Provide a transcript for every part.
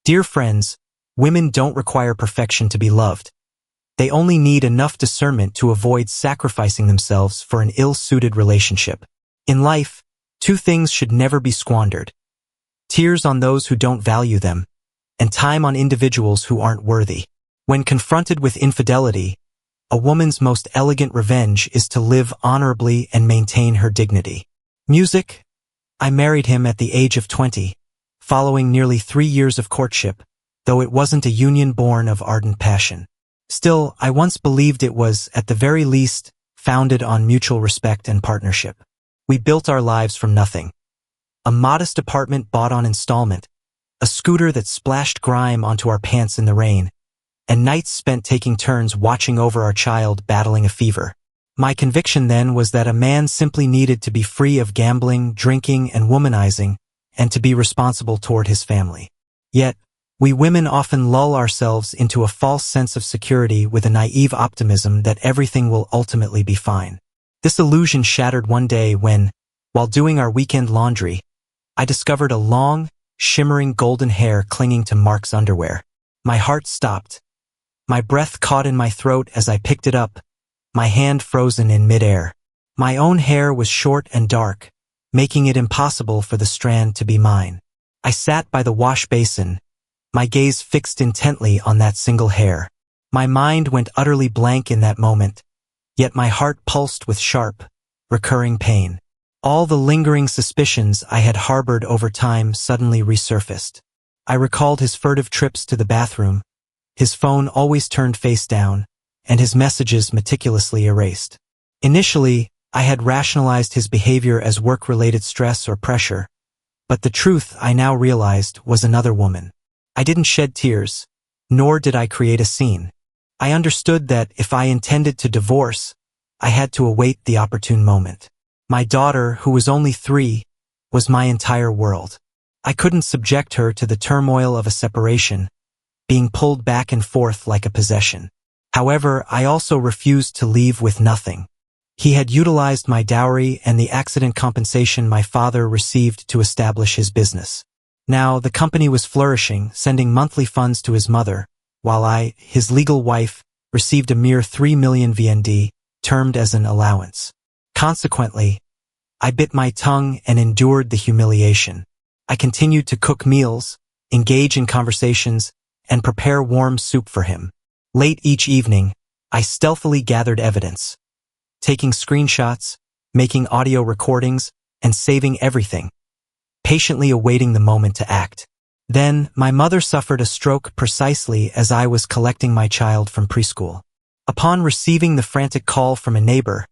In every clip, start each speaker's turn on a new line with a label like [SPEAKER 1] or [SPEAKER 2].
[SPEAKER 1] Dear friends, women don't require perfection to be loved. They only need enough discernment to avoid sacrificing themselves for an ill-suited relationship. In life, two things should never be squandered: tears on those who don't value them, and time on individuals who aren't worthy. When confronted with infidelity, a woman's most elegant revenge is to live honorably and maintain her dignity. Music. I married him at the age of 20, following nearly 3 years of courtship, though it wasn't a union born of ardent passion. Still, I once believed it was, at the very least, founded on mutual respect and partnership. We built our lives from nothing. A modest apartment bought on installment, a scooter that splashed grime onto our pants in the rain, and nights spent taking turns watching over our child battling a fever. My conviction then was that a man simply needed to be free of gambling, drinking, and womanizing, and to be responsible toward his family. Yet, we women often lull ourselves into a false sense of security with a naive optimism that everything will ultimately be fine. This illusion shattered one day when, while doing our weekend laundry, I discovered a long, shimmering golden hair clinging to Mark's underwear. My heart stopped. My breath caught in my throat as I picked it up, my hand frozen in midair. My own hair was short and dark, making it impossible for the strand to be mine. I sat by the wash basin, my gaze fixed intently on that single hair. My mind went utterly blank in that moment, yet my heart pulsed with sharp, recurring pain. All the lingering suspicions I had harbored over time suddenly resurfaced. I recalled his furtive trips to the bathroom, his phone always turned face down, and his messages meticulously erased. Initially, I had rationalized his behavior as work-related stress or pressure, but the truth I now realized was another woman. I didn't shed tears, nor did I create a scene. I understood that if I intended to divorce, I had to await the opportune moment. My daughter, who was only 3, was my entire world. I couldn't subject her to the turmoil of a separation, being pulled back and forth like a possession. However, I also refused to leave with nothing. He had utilized my dowry and the accident compensation my father received to establish his business. Now, the company was flourishing, sending monthly funds to his mother, while I, his legal wife, received a mere 3 million VND, termed as an allowance. Consequently, I bit my tongue and endured the humiliation. I continued to cook meals, engage in conversations, and prepare warm soup for him. Late each evening, I stealthily gathered evidence, taking screenshots, making audio recordings, and saving everything, patiently awaiting the moment to act. Then, my mother suffered a stroke precisely as I was collecting my child from preschool. Upon receiving the frantic call from a neighbor,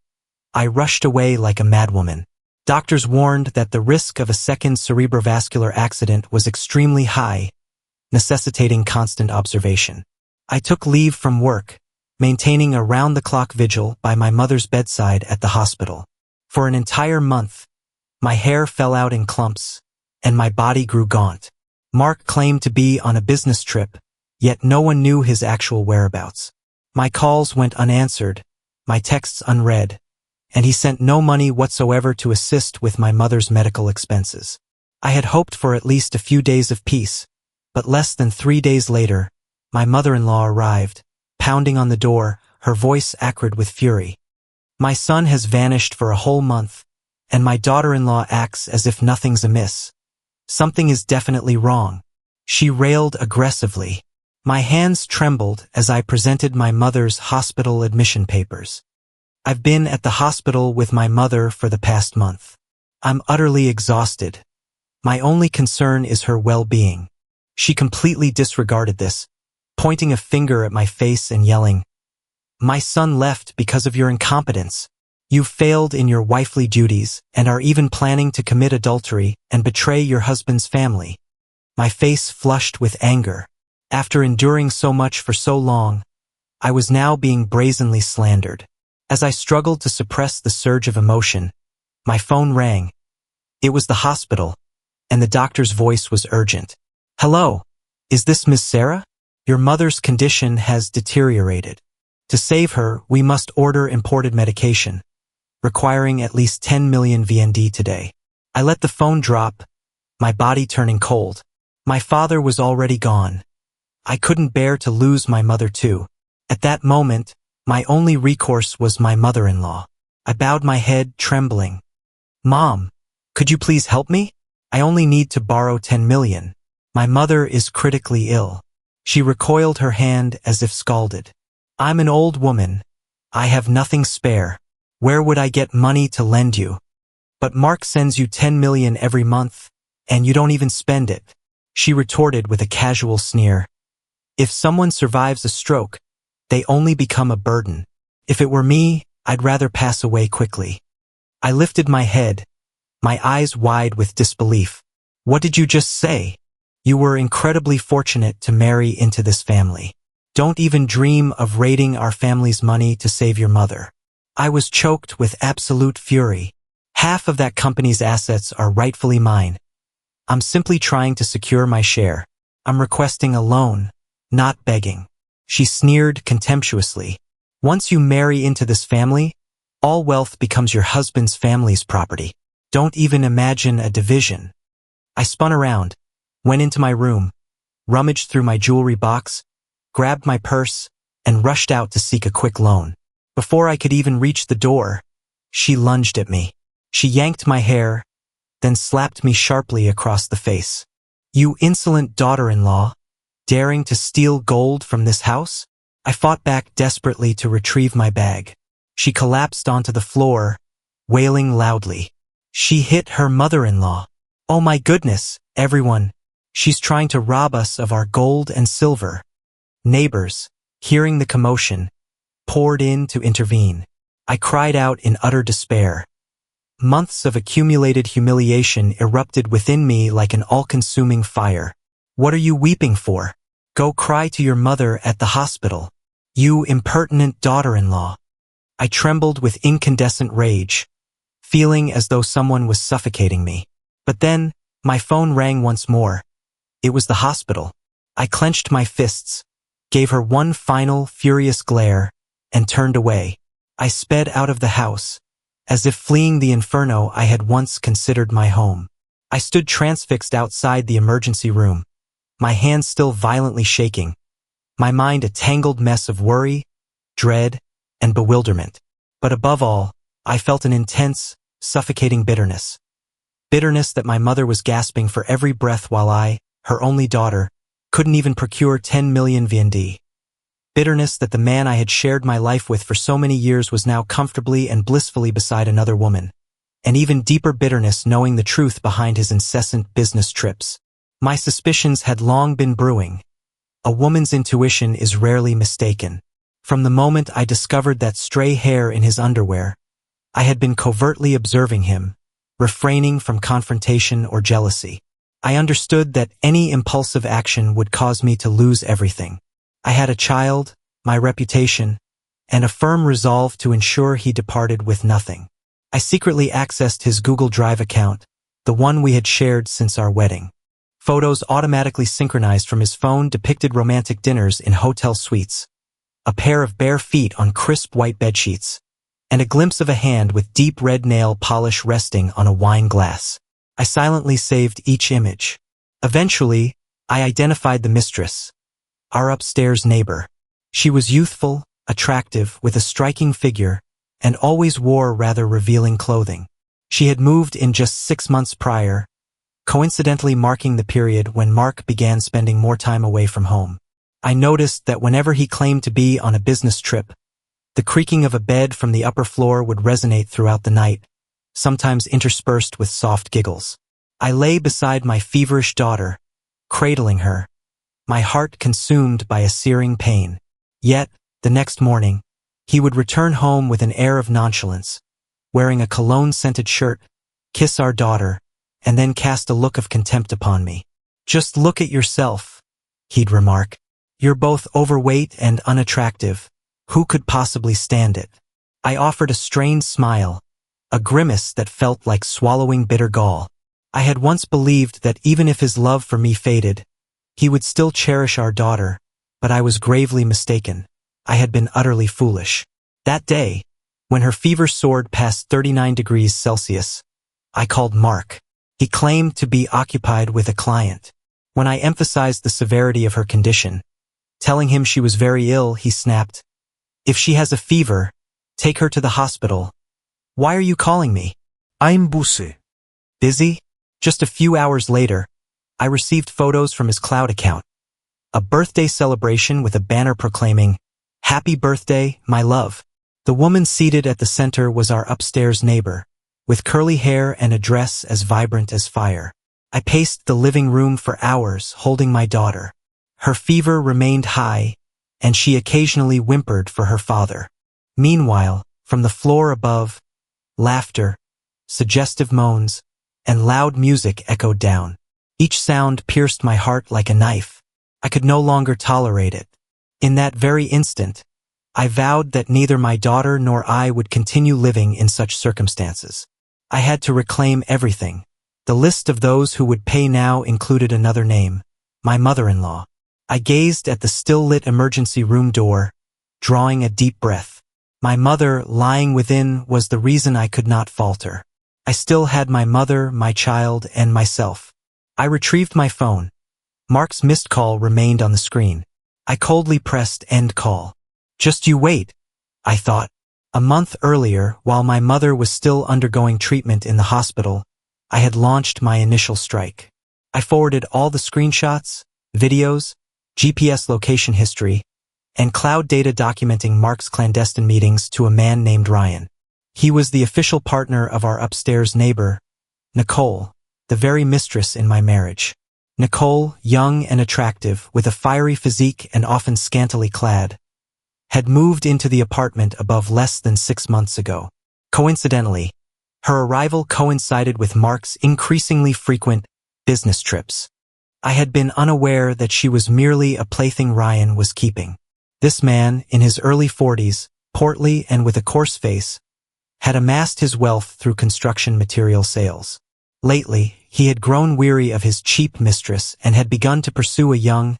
[SPEAKER 1] I rushed away like a madwoman. Doctors warned that the risk of a second cerebrovascular accident was extremely high, necessitating constant observation. I took leave from work, maintaining a round-the-clock vigil by my mother's bedside at the hospital. For an entire month, my hair fell out in clumps, and my body grew gaunt. Mark claimed to be on a business trip, yet no one knew his actual whereabouts. My calls went unanswered, my texts unread, and he sent no money whatsoever to assist with my mother's medical expenses. I had hoped for at least a few days of peace, but less than 3 days later, my mother-in-law arrived, pounding on the door, her voice acrid with fury. My son has vanished for a whole month, and my daughter-in-law acts as if nothing's amiss. Something is definitely wrong. She railed aggressively. My hands trembled as I presented my mother's hospital admission papers. I've been at the hospital with my mother for the past month. I'm utterly exhausted. My only concern is her well-being. She completely disregarded this, pointing a finger at my face and yelling, "My son left because of your incompetence. You've failed in your wifely duties and are even planning to commit adultery and betray your husband's family." My face flushed with anger. After enduring so much for so long, I was now being brazenly slandered. As I struggled to suppress the surge of emotion, my phone rang. It was the hospital, and the doctor's voice was urgent. "Hello, is this Miss Sarah? Your mother's condition has deteriorated. To save her, we must order imported medication, requiring at least 10 million VND today." I let the phone drop, my body turning cold. My father was already gone. I couldn't bear to lose my mother too. At that moment, my only recourse was my mother-in-law. I bowed my head, trembling. Mom, could you please help me? I only need to borrow 10 million. My mother is critically ill. She recoiled her hand as if scalded. I'm an old woman. I have nothing spare. Where would I get money to lend you? But Mark sends you 10 million every month, and you don't even spend it. She retorted with a casual sneer. If someone survives a stroke, they only become a burden. If it were me, I'd rather pass away quickly. I lifted my head, my eyes wide with disbelief. What did you just say? You were incredibly fortunate to marry into this family. Don't even dream of raiding our family's money to save your mother. I was choked with absolute fury. Half of that company's assets are rightfully mine. I'm simply trying to secure my share. I'm requesting a loan, not begging. She sneered contemptuously. Once you marry into this family, all wealth becomes your husband's family's property. Don't even imagine a division. I spun around, went into my room, rummaged through my jewelry box, grabbed my purse, and rushed out to seek a quick loan. Before I could even reach the door, she lunged at me. She yanked my hair, then slapped me sharply across the face. You insolent daughter-in-law, daring to steal gold from this house? I fought back desperately to retrieve my bag. She collapsed onto the floor, wailing loudly. She hit her mother-in-law. Oh my goodness, everyone. She's trying to rob us of our gold and silver. Neighbors, hearing the commotion, poured in to intervene. I cried out in utter despair. Months of accumulated humiliation erupted within me like an all-consuming fire. What are you weeping for? Go cry to your mother at the hospital. You impertinent daughter-in-law. I trembled with incandescent rage, feeling as though someone was suffocating me. But then, my phone rang once more. It was the hospital. I clenched my fists, gave her one final, furious glare, and turned away. I sped out of the house, as if fleeing the inferno I had once considered my home. I stood transfixed outside the emergency room, my hands still violently shaking, my mind a tangled mess of worry, dread, and bewilderment. But above all, I felt an intense, suffocating bitterness. Bitterness that my mother was gasping for every breath while I, her only daughter, couldn't even procure 10 million VND. Bitterness that the man I had shared my life with for so many years was now comfortably and blissfully beside another woman. And even deeper bitterness knowing the truth behind his incessant business trips. My suspicions had long been brewing. A woman's intuition is rarely mistaken. From the moment I discovered that stray hair in his underwear, I had been covertly observing him, refraining from confrontation or jealousy. I understood that any impulsive action would cause me to lose everything. I had a child, my reputation, and a firm resolve to ensure he departed with nothing. I secretly accessed his Google Drive account, the one we had shared since our wedding. Photos automatically synchronized from his phone depicted romantic dinners in hotel suites, a pair of bare feet on crisp white bedsheets, and a glimpse of a hand with deep red nail polish resting on a wine glass. I silently saved each image. Eventually, I identified the mistress, our upstairs neighbor. She was youthful, attractive, with a striking figure, and always wore rather revealing clothing. She had moved in just 6 months prior, coincidentally marking the period when Mark began spending more time away from home. I noticed that whenever he claimed to be on a business trip, the creaking of a bed from the upper floor would resonate throughout the night, sometimes interspersed with soft giggles. I lay beside my feverish daughter, cradling her, my heart consumed by a searing pain. Yet, the next morning, he would return home with an air of nonchalance, wearing a cologne-scented shirt, kiss our daughter, and then cast a look of contempt upon me. Just look at yourself, he'd remark. You're both overweight and unattractive. Who could possibly stand it? I offered a strained smile, a grimace that felt like swallowing bitter gall. I had once believed that even if his love for me faded, he would still cherish our daughter, but I was gravely mistaken. I had been utterly foolish. That day, when her fever soared past 39 degrees Celsius, I called Mark. He claimed to be occupied with a client. When I emphasized the severity of her condition, telling him she was very ill, he snapped, "If she has a fever, take her to the hospital. Why are you calling me?
[SPEAKER 2] I'm busy.
[SPEAKER 1] Busy?" Just a few hours later, I received photos from his cloud account. A birthday celebration with a banner proclaiming, "Happy birthday, my love." The woman seated at the center was our upstairs neighbor, with curly hair and a dress as vibrant as fire. I paced the living room for hours, holding my daughter. Her fever remained high, and she occasionally whimpered for her father. Meanwhile, from the floor above, laughter, suggestive moans, and loud music echoed down. Each sound pierced my heart like a knife. I could no longer tolerate it. In that very instant, I vowed that neither my daughter nor I would continue living in such circumstances. I had to reclaim everything. The list of those who would pay now included another name, my mother-in-law. I gazed at the still-lit emergency room door, drawing a deep breath. My mother, lying within, was the reason I could not falter. I still had my mother, my child, and myself. I retrieved my phone. Mark's missed call remained on the screen. I coldly pressed end call. Just you wait, I thought. A month earlier, while my mother was still undergoing treatment in the hospital, I had launched my initial strike. I forwarded all the screenshots, videos, GPS location history, and cloud data documenting Mark's clandestine meetings to a man named Ryan. He was the official partner of our upstairs neighbor, Nicole, the very mistress in my marriage. Nicole, young and attractive, with a fiery physique and often scantily clad, had moved into the apartment above less than 6 months ago. Coincidentally, her arrival coincided with Mark's increasingly frequent business trips. I had been unaware that she was merely a plaything Ryan was keeping. This man, in his early 40s, portly and with a coarse face, had amassed his wealth through construction material sales. Lately, he had grown weary of his cheap mistress and had begun to pursue a young,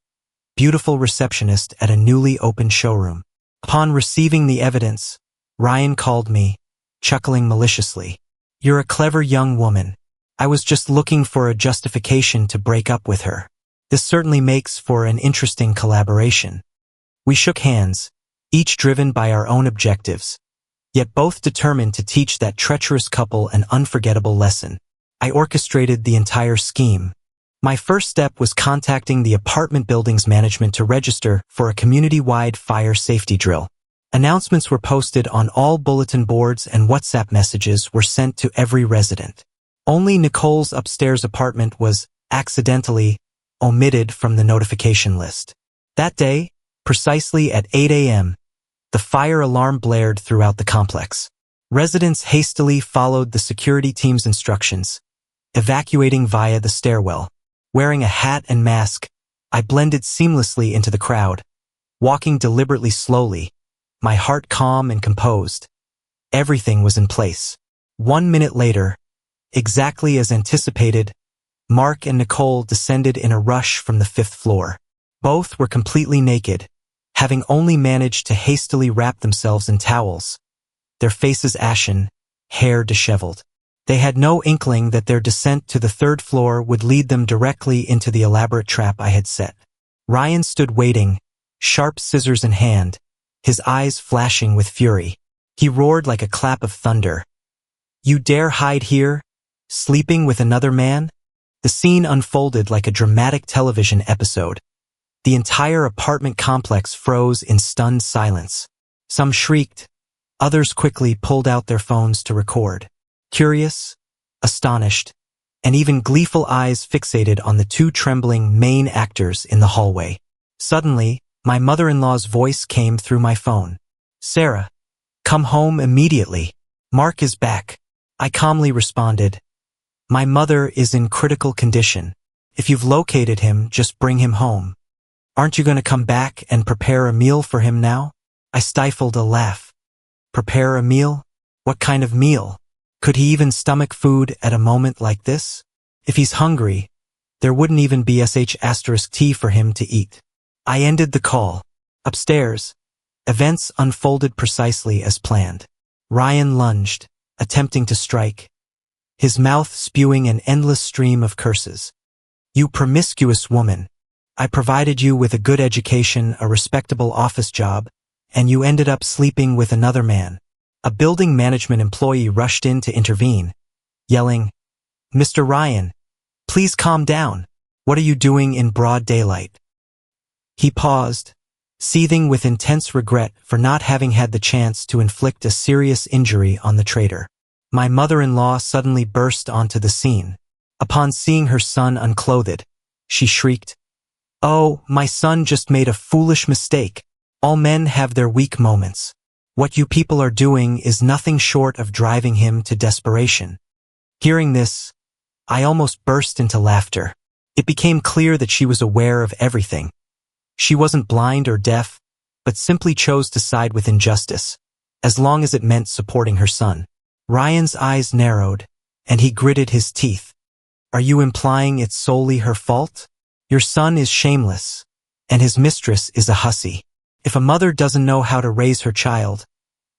[SPEAKER 1] beautiful receptionist at a newly opened showroom. Upon receiving the evidence, Ryan called me, chuckling maliciously. "You're a clever young woman. I was just looking for a justification to break up with her. This certainly makes for an interesting collaboration." We shook hands, each driven by our own objectives, yet both determined to teach that treacherous couple an unforgettable lesson. I orchestrated the entire scheme. My first step was contacting the apartment building's management to register for a community-wide fire safety drill. Announcements were posted on all bulletin boards and WhatsApp messages were sent to every resident. Only Nicole's upstairs apartment was accidentally omitted from the notification list. That day, precisely at 8 a.m., the fire alarm blared throughout the complex. Residents hastily followed the security team's instructions, evacuating via the stairwell. Wearing a hat and mask, I blended seamlessly into the crowd, walking deliberately slowly, my heart calm and composed. Everything was in place. 1 minute later, exactly as anticipated, Mark and Nicole descended in a rush from the 5th floor. Both were completely naked, having only managed to hastily wrap themselves in towels, their faces ashen, hair disheveled. They had no inkling that their descent to the 3rd floor would lead them directly into the elaborate trap I had set. Ryan stood waiting, sharp scissors in hand, his eyes flashing with fury. He roared like a clap of thunder. "You dare hide here, sleeping with another man?" The scene unfolded like a dramatic television episode. The entire apartment complex froze in stunned silence. Some shrieked, others quickly pulled out their phones to record. Curious, astonished, and even gleeful eyes fixated on the 2 trembling main actors in the hallway. Suddenly, my mother-in-law's voice came through my phone. "Sarah, come home immediately. Mark is back." I calmly responded, "My mother is in critical condition. If you've located him, just bring him home. Aren't you going to come back and prepare a meal for him now?" I stifled a laugh. Prepare a meal? What kind of meal? Could he even stomach food at a moment like this? If he's hungry, there wouldn't even be sh*t for him to eat. I ended the call. Upstairs, events unfolded precisely as planned. Ryan lunged, attempting to strike, his mouth spewing an endless stream of curses. You promiscuous woman. I provided you with a good education, a respectable office job, and you ended up sleeping with another man. A building management employee rushed in to intervene, yelling, "Mr. Ryan, please calm down. What are you doing in broad daylight?" He paused, seething with intense regret for not having had the chance to inflict a serious injury on the traitor. My mother-in-law suddenly burst onto the scene. Upon seeing her son unclothed, she shrieked, "Oh, my son just made a foolish mistake. All men have their weak moments. What you people are doing is nothing short of driving him to desperation." Hearing this, I almost burst into laughter. It became clear that she was aware of everything. She wasn't blind or deaf, but simply chose to side with injustice, as long as it meant supporting her son. Ryan's eyes narrowed, and he gritted his teeth. "Are you implying it's solely her fault? Your son is shameless, and his mistress is a hussy. If a mother doesn't know how to raise her child,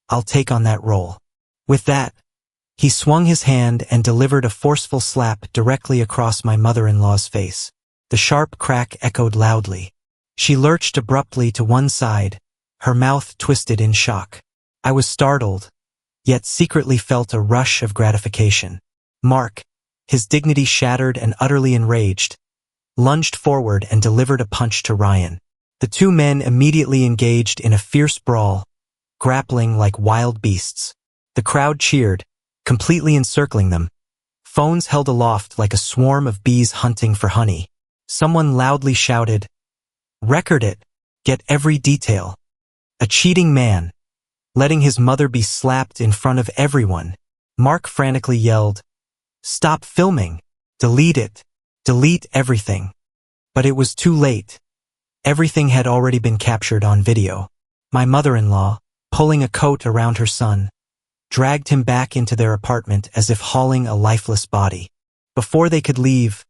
[SPEAKER 1] I'll take on that role." With that, he swung his hand and delivered a forceful slap directly across my mother-in-law's face. The sharp crack echoed loudly. She lurched abruptly to one side, her mouth twisted in shock. I was startled, yet secretly felt a rush of gratification. Mark, his dignity shattered and utterly enraged, lunged forward and delivered a punch to Ryan. The two men immediately engaged in a fierce brawl, grappling like wild beasts. The crowd cheered, completely encircling them. Phones held aloft like a swarm of bees hunting for honey. Someone loudly shouted, "Record it! Get every detail!" A cheating man, letting his mother be slapped in front of everyone. Mark frantically yelled, "Stop filming! Delete it! Delete everything!" But it was too late. Everything had already been captured on video. My mother-in-law, pulling a coat around her son, dragged him back into their apartment as if hauling a lifeless body. Before they could leave,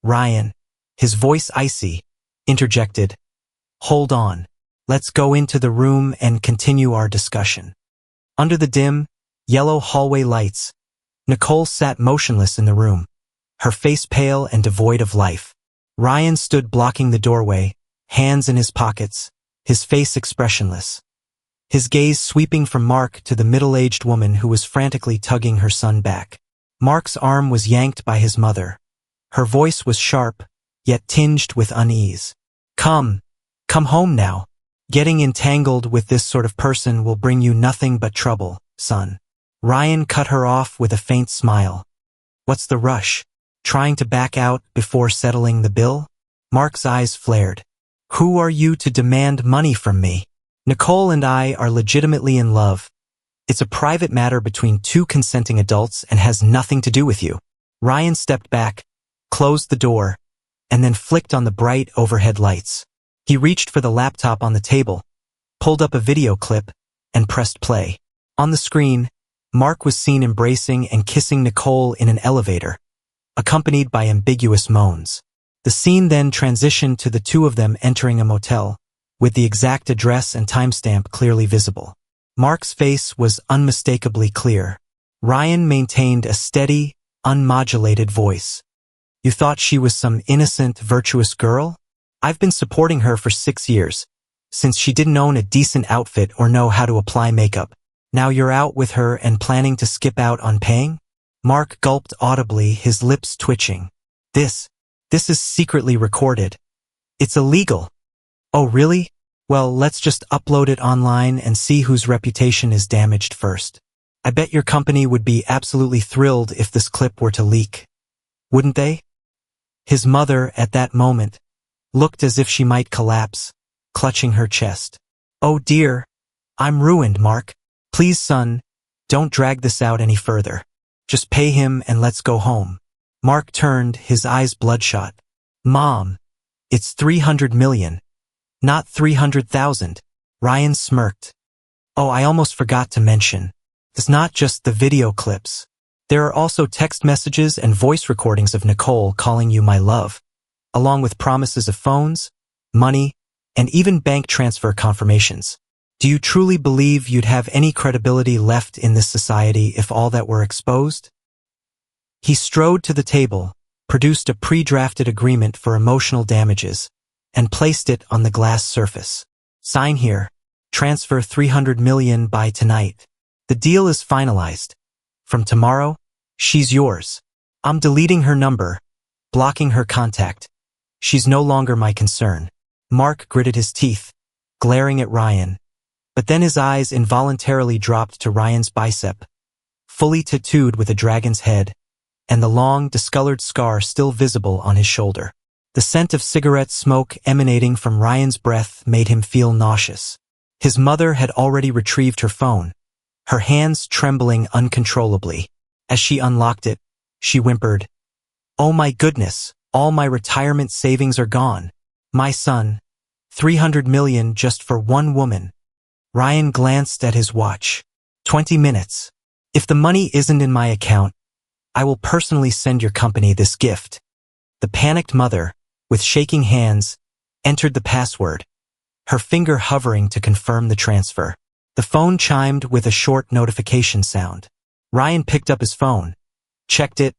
[SPEAKER 1] Ryan, his voice icy, interjected, "Hold on. Let's go into the room and continue our discussion." Under the dim, yellow hallway lights, Nicole sat motionless in the room, her face pale and devoid of life. Ryan stood blocking the doorway, hands in his pockets, his face expressionless. His gaze sweeping from Mark to the middle-aged woman who was frantically tugging her son back. Mark's arm was yanked by his mother. Her voice was sharp, yet tinged with unease. Come home now. Getting entangled with this sort of person will bring you nothing but trouble, son." Ryan cut her off with a faint smile. "What's the rush? Trying to back out before settling the bill?" Mark's eyes flared. "Who are you to demand money from me? Nicole and I are legitimately in love. It's a private matter between two consenting adults and has nothing to do with you." Ryan stepped back, closed the door, and then flicked on the bright overhead lights. He reached for the laptop on the table, pulled up a video clip, and pressed play. On the screen, Mark was seen embracing and kissing Nicole in an elevator, accompanied by ambiguous moans. The scene then transitioned to the two of them entering a motel, with the exact address and timestamp clearly visible. Mark's face was unmistakably clear. Ryan maintained a steady, unmodulated voice. "You thought she was some innocent, virtuous girl? I've been supporting her for 6 years, since she didn't own a decent outfit or know how to apply makeup. Now you're out with her and planning to skip out on paying?" Mark gulped audibly, his lips twitching. This is secretly recorded. It's illegal." "Oh, really? Well, let's just upload it online and see whose reputation is damaged first. I bet your company would be absolutely thrilled if this clip were to leak. Wouldn't they?" His mother, at that moment, looked as if she might collapse, clutching her chest. "Oh dear, I'm ruined, Mark. Please, son, don't drag this out any further. Just pay him and let's go home." Mark turned, his eyes bloodshot. "Mom, it's 300 million, not 300,000. Ryan smirked. "Oh, I almost forgot to mention. It's not just the video clips. There are also text messages and voice recordings of Nicole calling you my love, along with promises of phones, money, and even bank transfer confirmations. Do you truly believe you'd have any credibility left in this society if all that were exposed?" He strode to the table, produced a pre-drafted agreement for emotional damages, and placed it on the glass surface. Sign here. Transfer $300 million by tonight. The deal is finalized. From tomorrow, she's yours. I'm deleting her number, blocking her contact. She's no longer my concern. Mark gritted his teeth, glaring at Ryan, but then his eyes involuntarily dropped to Ryan's bicep, fully tattooed with a dragon's head, and the long, discolored scar still visible on his shoulder. The scent of cigarette smoke emanating from Ryan's breath made him feel nauseous. His mother had already retrieved her phone, her hands trembling uncontrollably. As she unlocked it, she whimpered, "Oh my goodness, all my retirement savings are gone. My son, $300 million just for one woman." Ryan glanced at his watch. 20 minutes. If the money isn't in my account, I will personally send your company this gift. The panicked mother, with shaking hands, entered the password, her finger hovering to confirm the transfer. The phone chimed with a short notification sound. Ryan picked up his phone, checked it,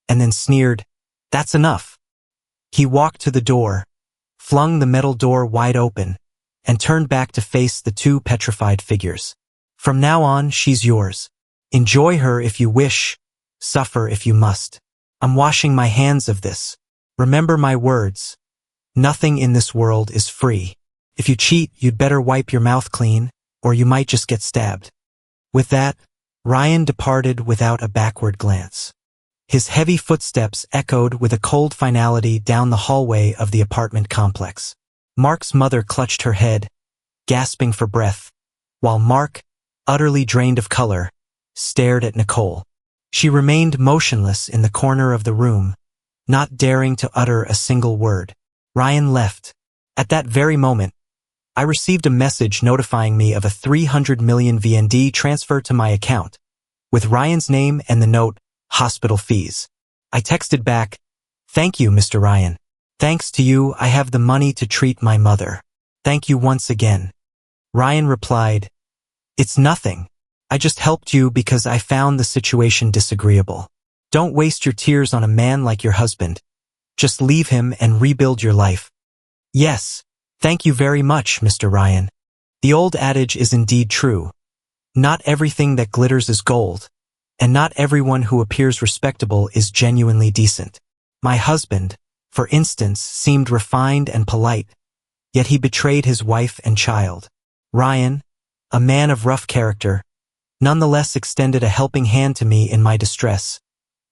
[SPEAKER 1] and then sneered, "That's enough." He walked to the door, flung the metal door wide open, and turned back to face the two petrified figures. "From now on, she's yours. Enjoy her if you wish, suffer if you must. I'm washing my hands of this. Remember my words. Nothing in this world is free. If you cheat, you'd better wipe your mouth clean, or you might just get stabbed." With that, Ryan departed without a backward glance. His heavy footsteps echoed with a cold finality down the hallway of the apartment complex. Mark's mother clutched her head, gasping for breath, while Mark, utterly drained of color, stared at Nicole. She remained motionless in the corner of the room, not daring to utter a single word. Ryan left. At that very moment, I received a message notifying me of a $300 million VND transfer to my account, with Ryan's name and the note, "Hospital fees." I texted back, "Thank you, Mr. Ryan. Thanks to you, I have the money to treat my mother. Thank you once again." Ryan replied, "It's nothing. I just helped you because I found the situation disagreeable. Don't waste your tears on a man like your husband. Just leave him and rebuild your life." Yes, thank you very much, Mr. Ryan. The old adage is indeed true. Not everything that glitters is gold, and not everyone who appears respectable is genuinely decent. My husband, for instance, seemed refined and polite, yet he betrayed his wife and child. Ryan, a man of rough character, nonetheless extended a helping hand to me in my distress,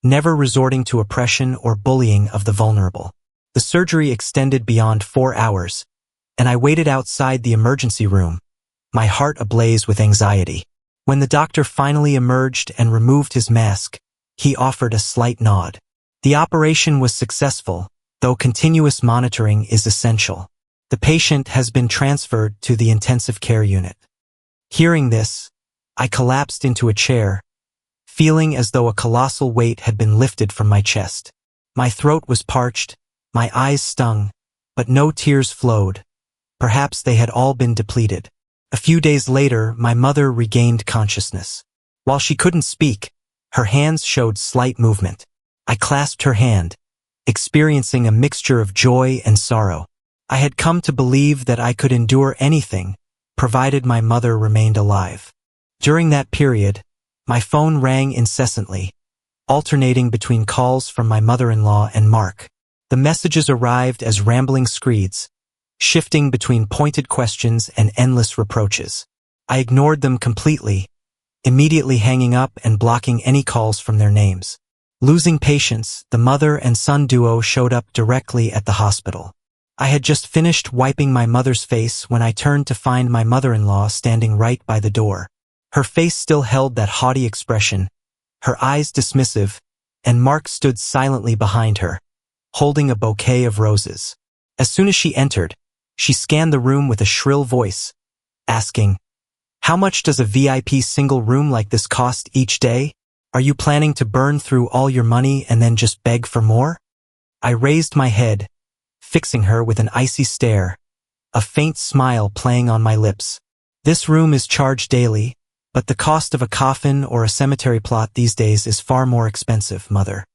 [SPEAKER 1] never resorting to oppression or bullying of the vulnerable. The surgery extended beyond 4 hours, and I waited outside the emergency room, my heart ablaze with anxiety. When the doctor finally emerged and removed his mask, he offered a slight nod. The operation was successful, though continuous monitoring is essential. The patient has been transferred to the intensive care unit. Hearing this, I collapsed into a chair, feeling as though a colossal weight had been lifted from my chest. My throat was parched, my eyes stung, but no tears flowed. Perhaps they had all been depleted. A few days later, my mother regained consciousness. While she couldn't speak, her hands showed slight movement. I clasped her hand, experiencing a mixture of joy and sorrow. I had come to believe that I could endure anything, provided my mother remained alive. During that period, my phone rang incessantly, alternating between calls from my mother-in-law and Mark. The messages arrived as rambling screeds, shifting between pointed questions and endless reproaches. I ignored them completely, immediately hanging up and blocking any calls from their names. Losing patience, the mother and son duo showed up directly at the hospital. I had just finished wiping my mother's face when I turned to find my mother-in-law standing right by the door. Her face still held that haughty expression, her eyes dismissive, and Mark stood silently behind her, holding a bouquet of roses. As soon as she entered, she scanned the room with a shrill voice, asking, "How much does a VIP single room like this cost each day? Are you planning to burn through all your money and then just beg for more?" I raised my head, fixing her with an icy stare, a faint smile playing on my lips. "This room is charged daily, but the cost of a coffin or a cemetery plot these days is far more expensive, Mother.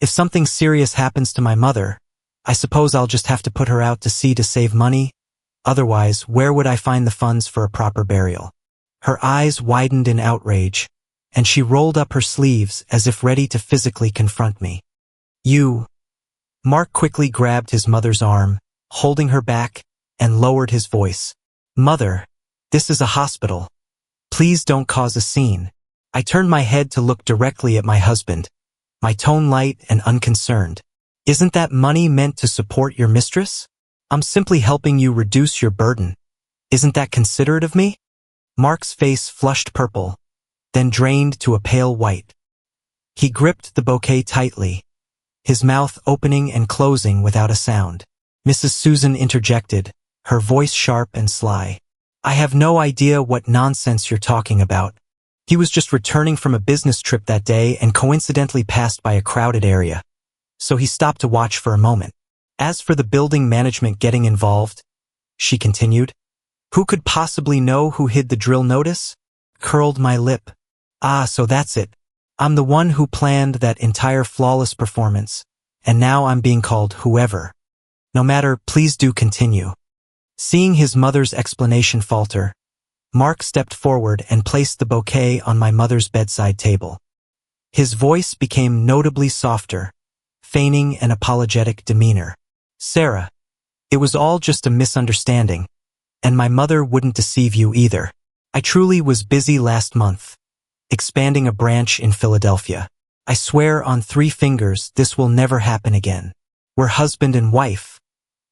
[SPEAKER 1] If something serious happens to my mother, I suppose I'll just have to put her out to sea to save money. Otherwise, where would I find the funds for a proper burial? Her eyes widened in outrage, and she rolled up her sleeves as if ready to physically confront me. You. Mark quickly grabbed his mother's arm, holding her back, and lowered his voice. Mother, this is a hospital. Please don't cause a scene. I turned my head to look directly at my husband, my tone light and unconcerned. Isn't that money meant to support your mistress? I'm simply helping you reduce your burden. Isn't that considerate of me? Mark's face flushed purple, then drained to a pale white. He gripped the bouquet tightly, his mouth opening and closing without a sound. Mrs. Susan interjected, her voice sharp and sly. I have no idea what nonsense you're talking about. He was just returning from a business trip that day and coincidentally passed by a crowded area, so he stopped to watch for a moment. As for the building management getting involved, she continued, who could possibly know who hid the drill notice? Curled my lip. Ah, so that's it. I'm the one who planned that entire flawless performance, and now I'm being called whoever. No matter, please do continue. Seeing his mother's explanation falter, Mark stepped forward and placed the bouquet on my mother's bedside table. His voice became notably softer, feigning an apologetic demeanor. Sarah, it was all just a misunderstanding, and my mother wouldn't deceive you either. I truly was busy last month, expanding a branch in Philadelphia. I swear on 3 fingers this will never happen again. We're husband and wife.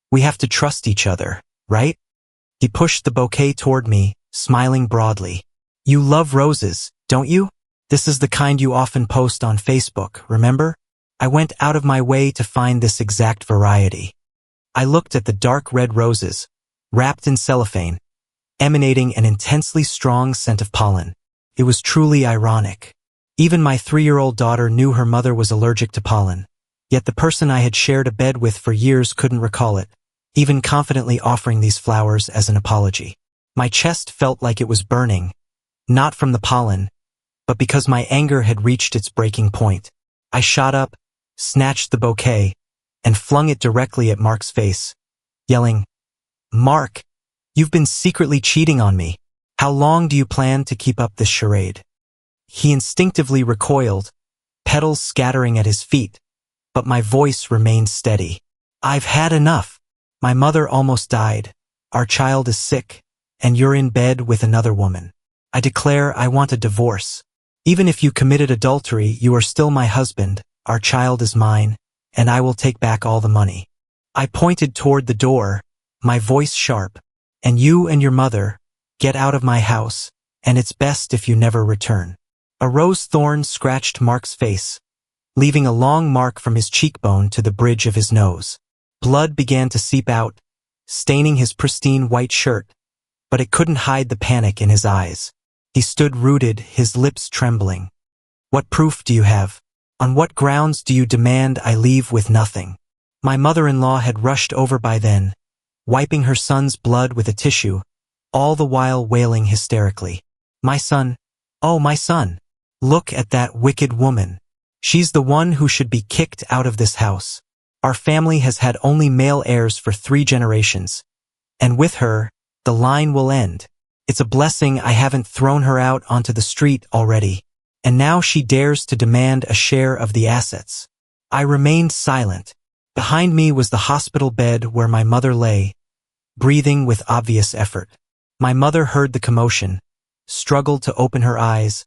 [SPEAKER 1] We have to trust each other, right? He pushed the bouquet toward me, smiling broadly. You love roses, don't you? This is the kind you often post on Facebook, remember? I went out of my way to find this exact variety. I looked at the dark red roses, wrapped in cellophane, emanating an intensely strong scent of pollen. It was truly ironic. Even my 3-year-old daughter knew her mother was allergic to pollen, yet the person I had shared a bed with for years couldn't recall it, even confidently offering these flowers as an apology. My chest felt like it was burning, not from the pollen, but because my anger had reached its breaking point. I shot up, snatched the bouquet, and flung it directly at Mark's face, yelling, Mark, you've been secretly cheating on me. How long do you plan to keep up this charade? He instinctively recoiled, petals scattering at his feet, but my voice remained steady. I've had enough. My mother almost died, our child is sick, and you're in bed with another woman. I declare I want a divorce. Even if you committed adultery, you are still my husband, our child is mine, and I will take back all the money. I pointed toward the door, my voice sharp, and you and your mother, get out of my house, and it's best if you never return. A rose thorn scratched Mark's face, leaving a long mark from his cheekbone to the bridge of his nose. Blood began to seep out, staining his pristine white shirt, but it couldn't hide the panic in his eyes. He stood rooted, his lips trembling. What proof do you have? On what grounds do you demand I leave with nothing? My mother-in-law had rushed over by then, wiping her son's blood with a tissue, all the while wailing hysterically. My son, oh my son, look at that wicked woman. She's the one who should be kicked out of this house. Our family has had only male heirs for 3 generations, and with her, the line will end. It's a blessing I haven't thrown her out onto the street already, and now she dares to demand a share of the assets. I remained silent. Behind me was the hospital bed where my mother lay, breathing with obvious effort. My mother heard the commotion, struggled to open her eyes,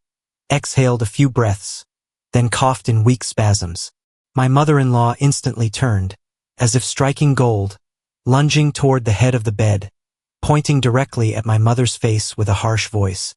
[SPEAKER 1] exhaled a few breaths, then coughed in weak spasms. My mother-in-law instantly turned, as if striking gold, lunging toward the head of the bed, pointing directly at my mother's face with a harsh voice.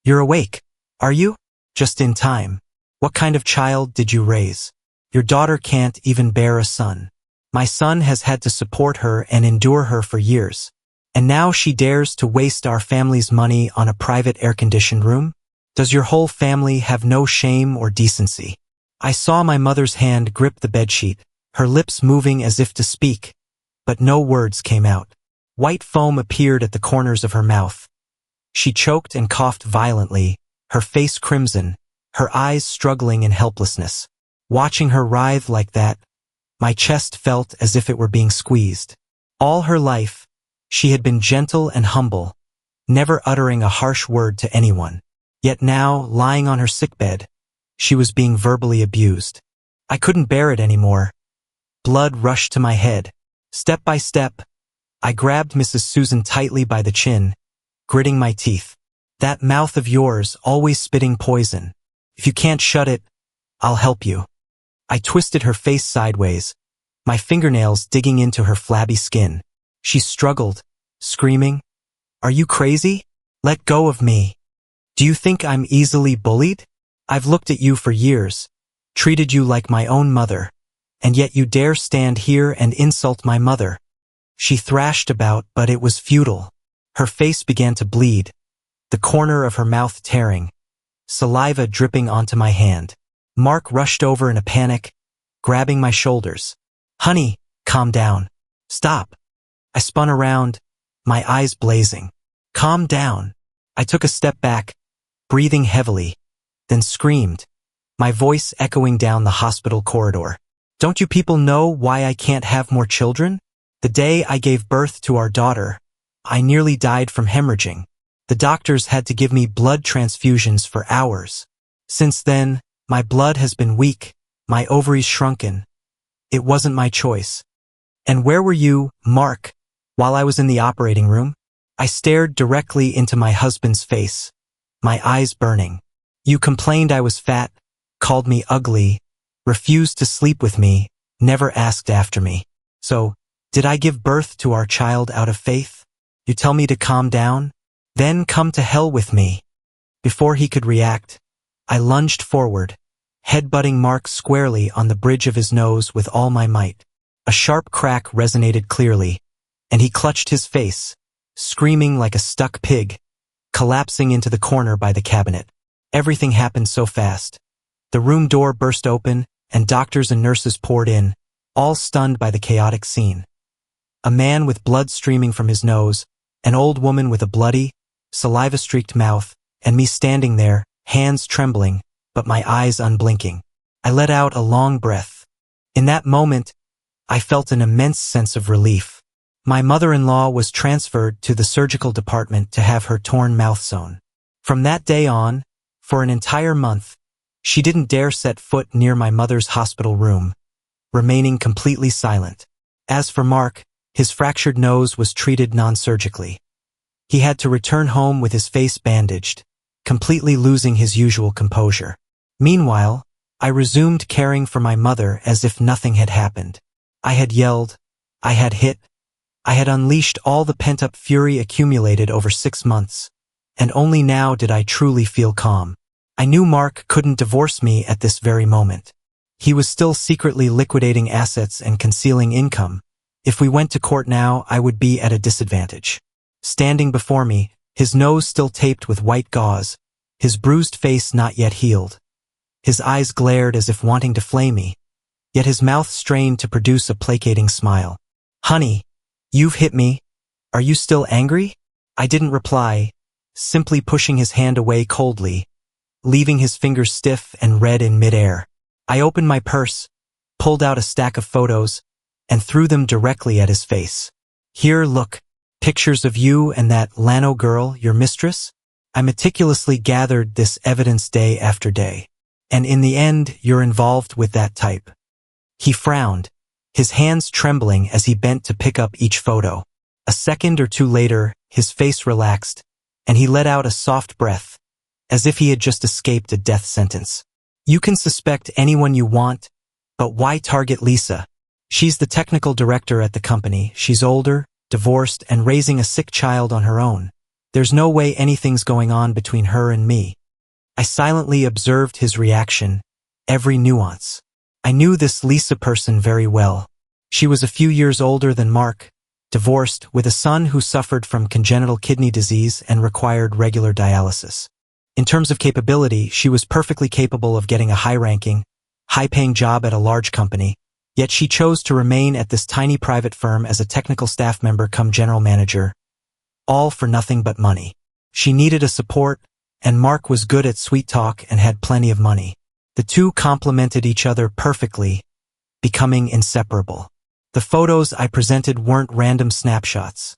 [SPEAKER 1] You're awake, are you? Just in time. What kind of child did you raise? Your daughter can't even bear a son. My son has had to support her and endure her for years. And now she dares to waste our family's money on a private air-conditioned room? Does your whole family have no shame or decency? I saw my mother's hand grip the bedsheet, her lips moving as if to speak, but no words came out. White foam appeared at the corners of her mouth. She choked and coughed violently, her face crimson, her eyes struggling in helplessness. Watching her writhe like that, my chest felt as if it were being squeezed. All her life, she had been gentle and humble, never uttering a harsh word to anyone. Yet now, lying on her sickbed, she was being verbally abused. I couldn't bear it anymore. Blood rushed to my head. Step by step, I grabbed Mrs. Susan tightly by the chin, gritting my teeth. That mouth of yours, always spitting poison. If you can't shut it, I'll help you. I twisted her face sideways, my fingernails digging into her flabby skin. She struggled, screaming, "Are you crazy? Let go of me. Do you think I'm easily bullied? I've looked at you for years, treated you like my own mother, and yet you dare stand here and insult my mother." She thrashed about, but it was futile. Her face began to bleed, the corner of her mouth tearing, saliva dripping onto my hand. Mark rushed over in a panic, grabbing my shoulders. "Honey, calm down. Stop." I spun around, my eyes blazing. "Calm down." I took a step back, breathing heavily, then screamed, my voice echoing down the hospital corridor. "Don't you people know why I can't have more children? The day I gave birth to our daughter, I nearly died from hemorrhaging. The doctors had to give me blood transfusions for hours. Since then, my blood has been weak, my ovaries shrunken. It wasn't my choice. And where were you, Mark, while I was in the operating room?" I stared directly into my husband's face, my eyes burning. "You complained I was fat, called me ugly, refused to sleep with me, never asked after me. So, did I give birth to our child out of faith? You tell me to calm down? Then come to hell with me." Before he could react, I lunged forward, headbutting Mark squarely on the bridge of his nose with all my might. A sharp crack resonated clearly, and he clutched his face, screaming like a stuck pig, collapsing into the corner by the cabinet. Everything happened so fast. The room door burst open, and doctors and nurses poured in, all stunned by the chaotic scene. A man with blood streaming from his nose, an old woman with a bloody, saliva-streaked mouth, and me standing there, hands trembling, but my eyes unblinking. I let out a long breath. In that moment, I felt an immense sense of relief. My mother-in-law was transferred to the surgical department to have her torn mouth sewn. From that day on, for an entire month, she didn't dare set foot near my mother's hospital room, remaining completely silent. As for Mark, his fractured nose was treated non-surgically. He had to return home with his face bandaged, completely losing his usual composure. Meanwhile, I resumed caring for my mother as if nothing had happened. I had yelled, I had hit, I had unleashed all the pent-up fury accumulated over 6 months, and only now did I truly feel calm. I knew Mark couldn't divorce me at this very moment. He was still secretly liquidating assets and concealing income. If we went to court now, I would be at a disadvantage. Standing before me, his nose still taped with white gauze, his bruised face not yet healed. His eyes glared as if wanting to flay me, yet his mouth strained to produce a placating smile. "Honey, you've hit me. Are you still angry?" I didn't reply, simply pushing his hand away coldly, leaving his fingers stiff and red in midair. I opened my purse, pulled out a stack of photos, and threw them directly at his face. "Here, look, pictures of you and that Lano girl, your mistress. I meticulously gathered this evidence day after day. And in the end, you're involved with that type." He frowned, his hands trembling as he bent to pick up each photo. A second or two later, his face relaxed, and he let out a soft breath, as if he had just escaped a death sentence. "You can suspect anyone you want, but why target Lisa? She's the technical director at the company. She's older, divorced, and raising a sick child on her own. There's no way anything's going on between her and me." I silently observed his reaction, every nuance. I knew this Lisa person very well. She was a few years older than Mark, divorced, with a son who suffered from congenital kidney disease and required regular dialysis. In terms of capability, she was perfectly capable of getting a high-ranking, high-paying job at a large company, yet she chose to remain at this tiny private firm as a technical staff member come general manager, all for nothing but money. She needed a support, and Mark was good at sweet talk and had plenty of money. The two complemented each other perfectly, becoming inseparable. The photos I presented weren't random snapshots.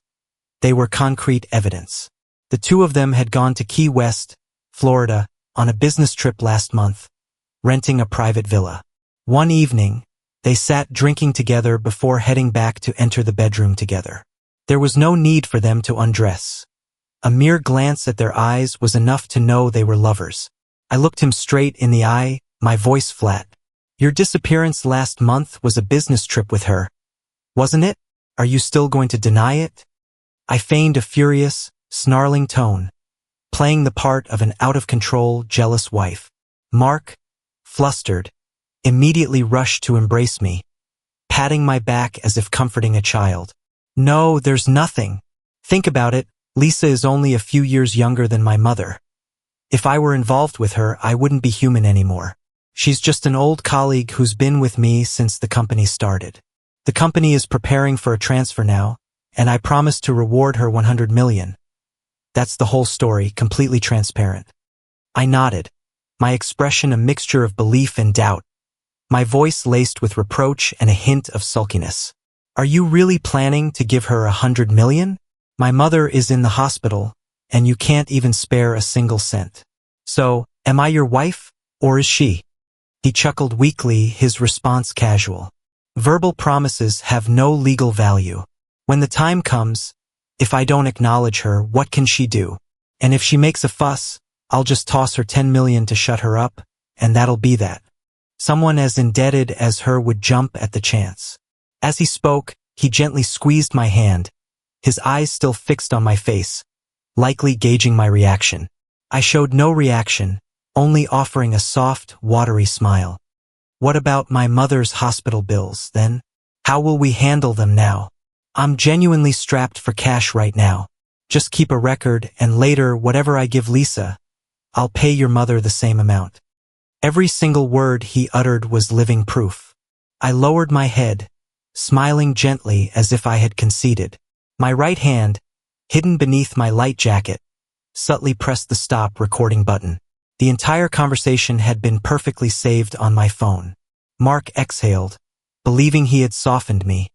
[SPEAKER 1] They were concrete evidence. The two of them had gone to Key West, Florida, on a business trip last month, renting a private villa. One evening, they sat drinking together before heading back to enter the bedroom together. There was no need for them to undress. A mere glance at their eyes was enough to know they were lovers. I looked him straight in the eye, my voice flat. Your disappearance last month was a business trip with her, wasn't it? Are you still going to deny it? I feigned a furious, snarling tone, playing the part of an out-of-control, jealous wife. Mark, flustered, immediately rushed to embrace me, patting my back as if comforting a child. No, there's nothing. Think about it, Lisa is only a few years younger than my mother. If I were involved with her, I wouldn't be human anymore. She's just an old colleague who's been with me since the company started. The company is preparing for a transfer now, and I promised to reward her $100 million. That's the whole story, completely transparent. I nodded, my expression a mixture of belief and doubt, my voice laced with reproach and a hint of sulkiness. Are you really planning to give her $100 million? My mother is in the hospital, and you can't even spare a single cent. So, am I your wife, or is she? He chuckled weakly, his response casual. Verbal promises have no legal value. When the time comes, if I don't acknowledge her, what can she do? And if she makes a fuss, I'll just toss her $10 million to shut her up, and that'll be that. Someone as indebted as her would jump at the chance. As he spoke, he gently squeezed my hand, his eyes still fixed on my face, likely gauging my reaction. I showed no reaction, only offering a soft, watery smile. What about my mother's hospital bills, then? How will we handle them now? I'm genuinely strapped for cash right now. Just keep a record, and later, whatever I give Lisa, I'll pay your mother the same amount. Every single word he uttered was living proof. I lowered my head, smiling gently as if I had conceded. My right hand, hidden beneath my light jacket, subtly pressed the stop recording button. The entire conversation had been perfectly saved on my phone. Mark exhaled, believing he had softened me,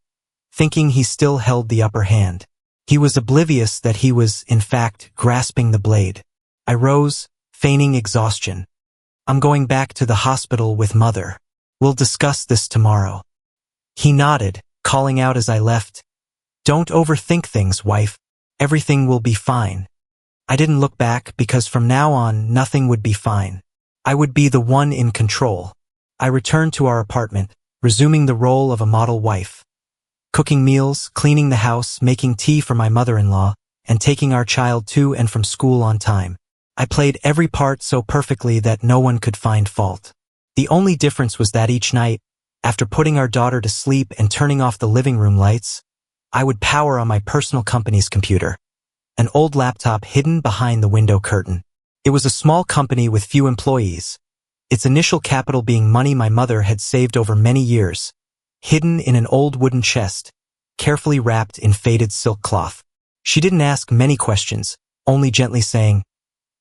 [SPEAKER 1] thinking he still held the upper hand. He was oblivious that he was, in fact, grasping the blade. I rose, feigning exhaustion. I'm going back to the hospital with Mother. We'll discuss this tomorrow. He nodded, calling out as I left, Don't overthink things, wife. Everything will be fine. I didn't look back because from now on, nothing would be fine. I would be the one in control. I returned to our apartment, resuming the role of a model wife. Cooking meals, cleaning the house, making tea for my mother-in-law, and taking our child to and from school on time. I played every part so perfectly that no one could find fault. The only difference was that each night, after putting our daughter to sleep and turning off the living room lights, I would power on my personal company's computer, an old laptop hidden behind the window curtain. It was a small company with few employees, its initial capital being money my mother had saved over many years, hidden in an old wooden chest, carefully wrapped in faded silk cloth. She didn't ask many questions, only gently saying,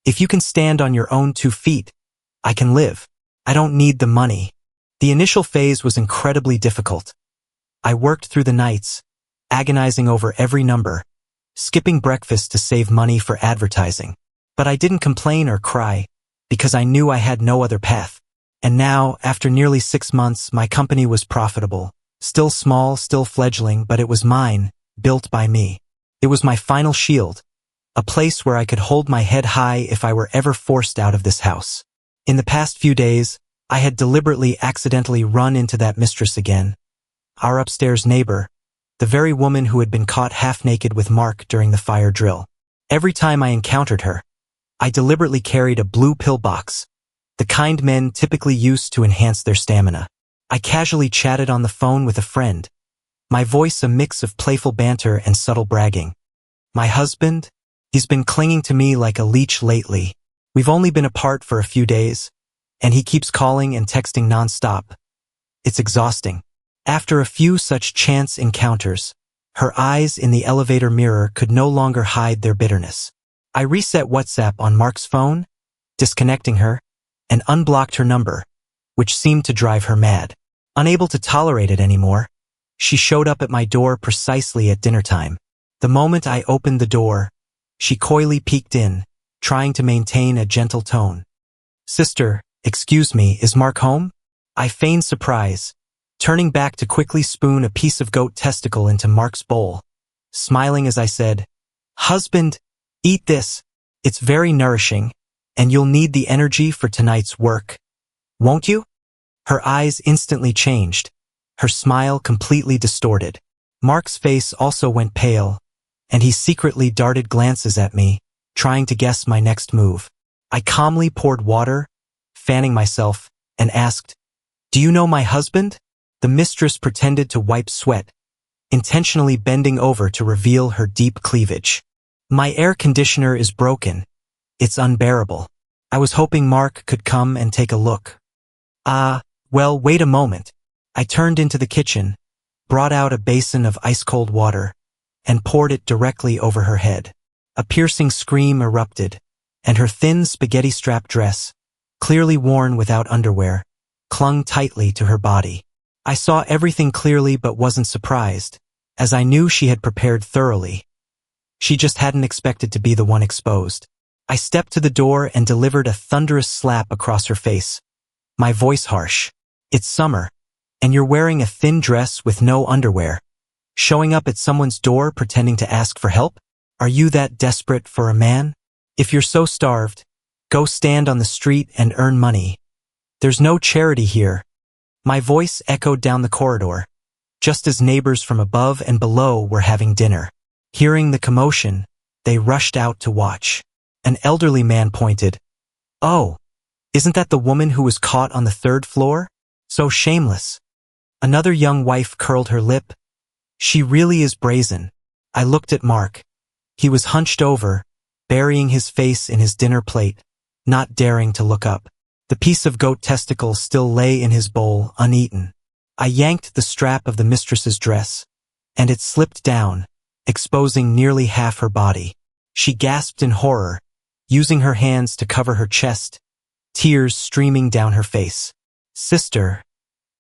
[SPEAKER 1] If you can stand on your own 2 feet, I can live. I don't need the money. The initial phase was incredibly difficult. I worked through the nights, agonizing over every number, skipping breakfast to save money for advertising. But I didn't complain or cry, because I knew I had no other path. And now, after nearly 6 months, my company was profitable. Still small, still fledgling, but it was mine, built by me. It was my final shield, a place where I could hold my head high if I were ever forced out of this house. In the past few days, I had deliberately accidentally run into that mistress again. Our upstairs neighbor, the very woman who had been caught half-naked with Mark during the fire drill. Every time I encountered her, I deliberately carried a blue pill box, the kind men typically use to enhance their stamina. I casually chatted on the phone with a friend, my voice a mix of playful banter and subtle bragging. My husband? He's been clinging to me like a leech lately. We've only been apart for a few days, and he keeps calling and texting nonstop. It's exhausting. After a few such chance encounters, her eyes in the elevator mirror could no longer hide their bitterness. I reset WhatsApp on Mark's phone, disconnecting her, and unblocked her number, which seemed to drive her mad. Unable to tolerate it anymore, she showed up at my door precisely at dinner time. The moment I opened the door, she coyly peeked in, trying to maintain a gentle tone. "Sister, excuse me, is Mark home?" I feigned surprise, turning back to quickly spoon a piece of goat testicle into Mark's bowl, smiling as I said, "Husband, eat this. It's very nourishing, and you'll need the energy for tonight's work. Won't you?" Her eyes instantly changed, her smile completely distorted. Mark's face also went pale, and he secretly darted glances at me, trying to guess my next move. I calmly poured water, fanning myself, and asked, "Do you know my husband?" The mistress pretended to wipe sweat, intentionally bending over to reveal her deep cleavage. "My air conditioner is broken. It's unbearable. I was hoping Mark could come and take a look." Well, wait a moment." I turned into the kitchen, brought out a basin of ice-cold water, and poured it directly over her head. A piercing scream erupted, and her thin spaghetti-strap dress, clearly worn without underwear, clung tightly to her body. I saw everything clearly but wasn't surprised, as I knew she had prepared thoroughly. She just hadn't expected to be the one exposed. I stepped to the door and delivered a thunderous slap across her face, my voice harsh. "It's summer, and you're wearing a thin dress with no underwear, showing up at someone's door pretending to ask for help? Are you that desperate for a man? If you're so starved, go stand on the street and earn money. There's no charity here." My voice echoed down the corridor, just as neighbors from above and below were having dinner. Hearing the commotion, they rushed out to watch. An elderly man pointed, "Oh, isn't that the woman who was caught on the 3rd floor? So shameless." Another young wife curled her lip. "She really is brazen." I looked at Mark. He was hunched over, burying his face in his dinner plate, not daring to look up. The piece of goat testicle still lay in his bowl, uneaten. I yanked the strap of the mistress's dress, and it slipped down, exposing nearly half her body. She gasped in horror, using her hands to cover her chest, tears streaming down her face. "Sister,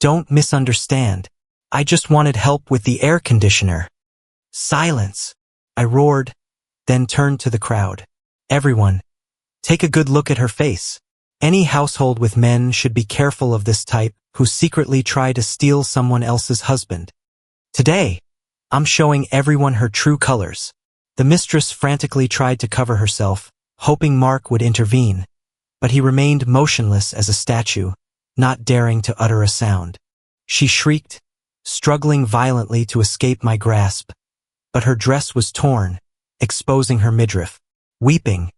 [SPEAKER 1] don't misunderstand. I just wanted help with the air conditioner." "Silence," I roared, then turned to the crowd. "Everyone, take a good look at her face. Any household with men should be careful of this type who secretly try to steal someone else's husband. Today, I'm showing everyone her true colors." The mistress frantically tried to cover herself, hoping Mark would intervene, but he remained motionless as a statue, not daring to utter a sound. She shrieked, struggling violently to escape my grasp, but her dress was torn, exposing her midriff. Weeping,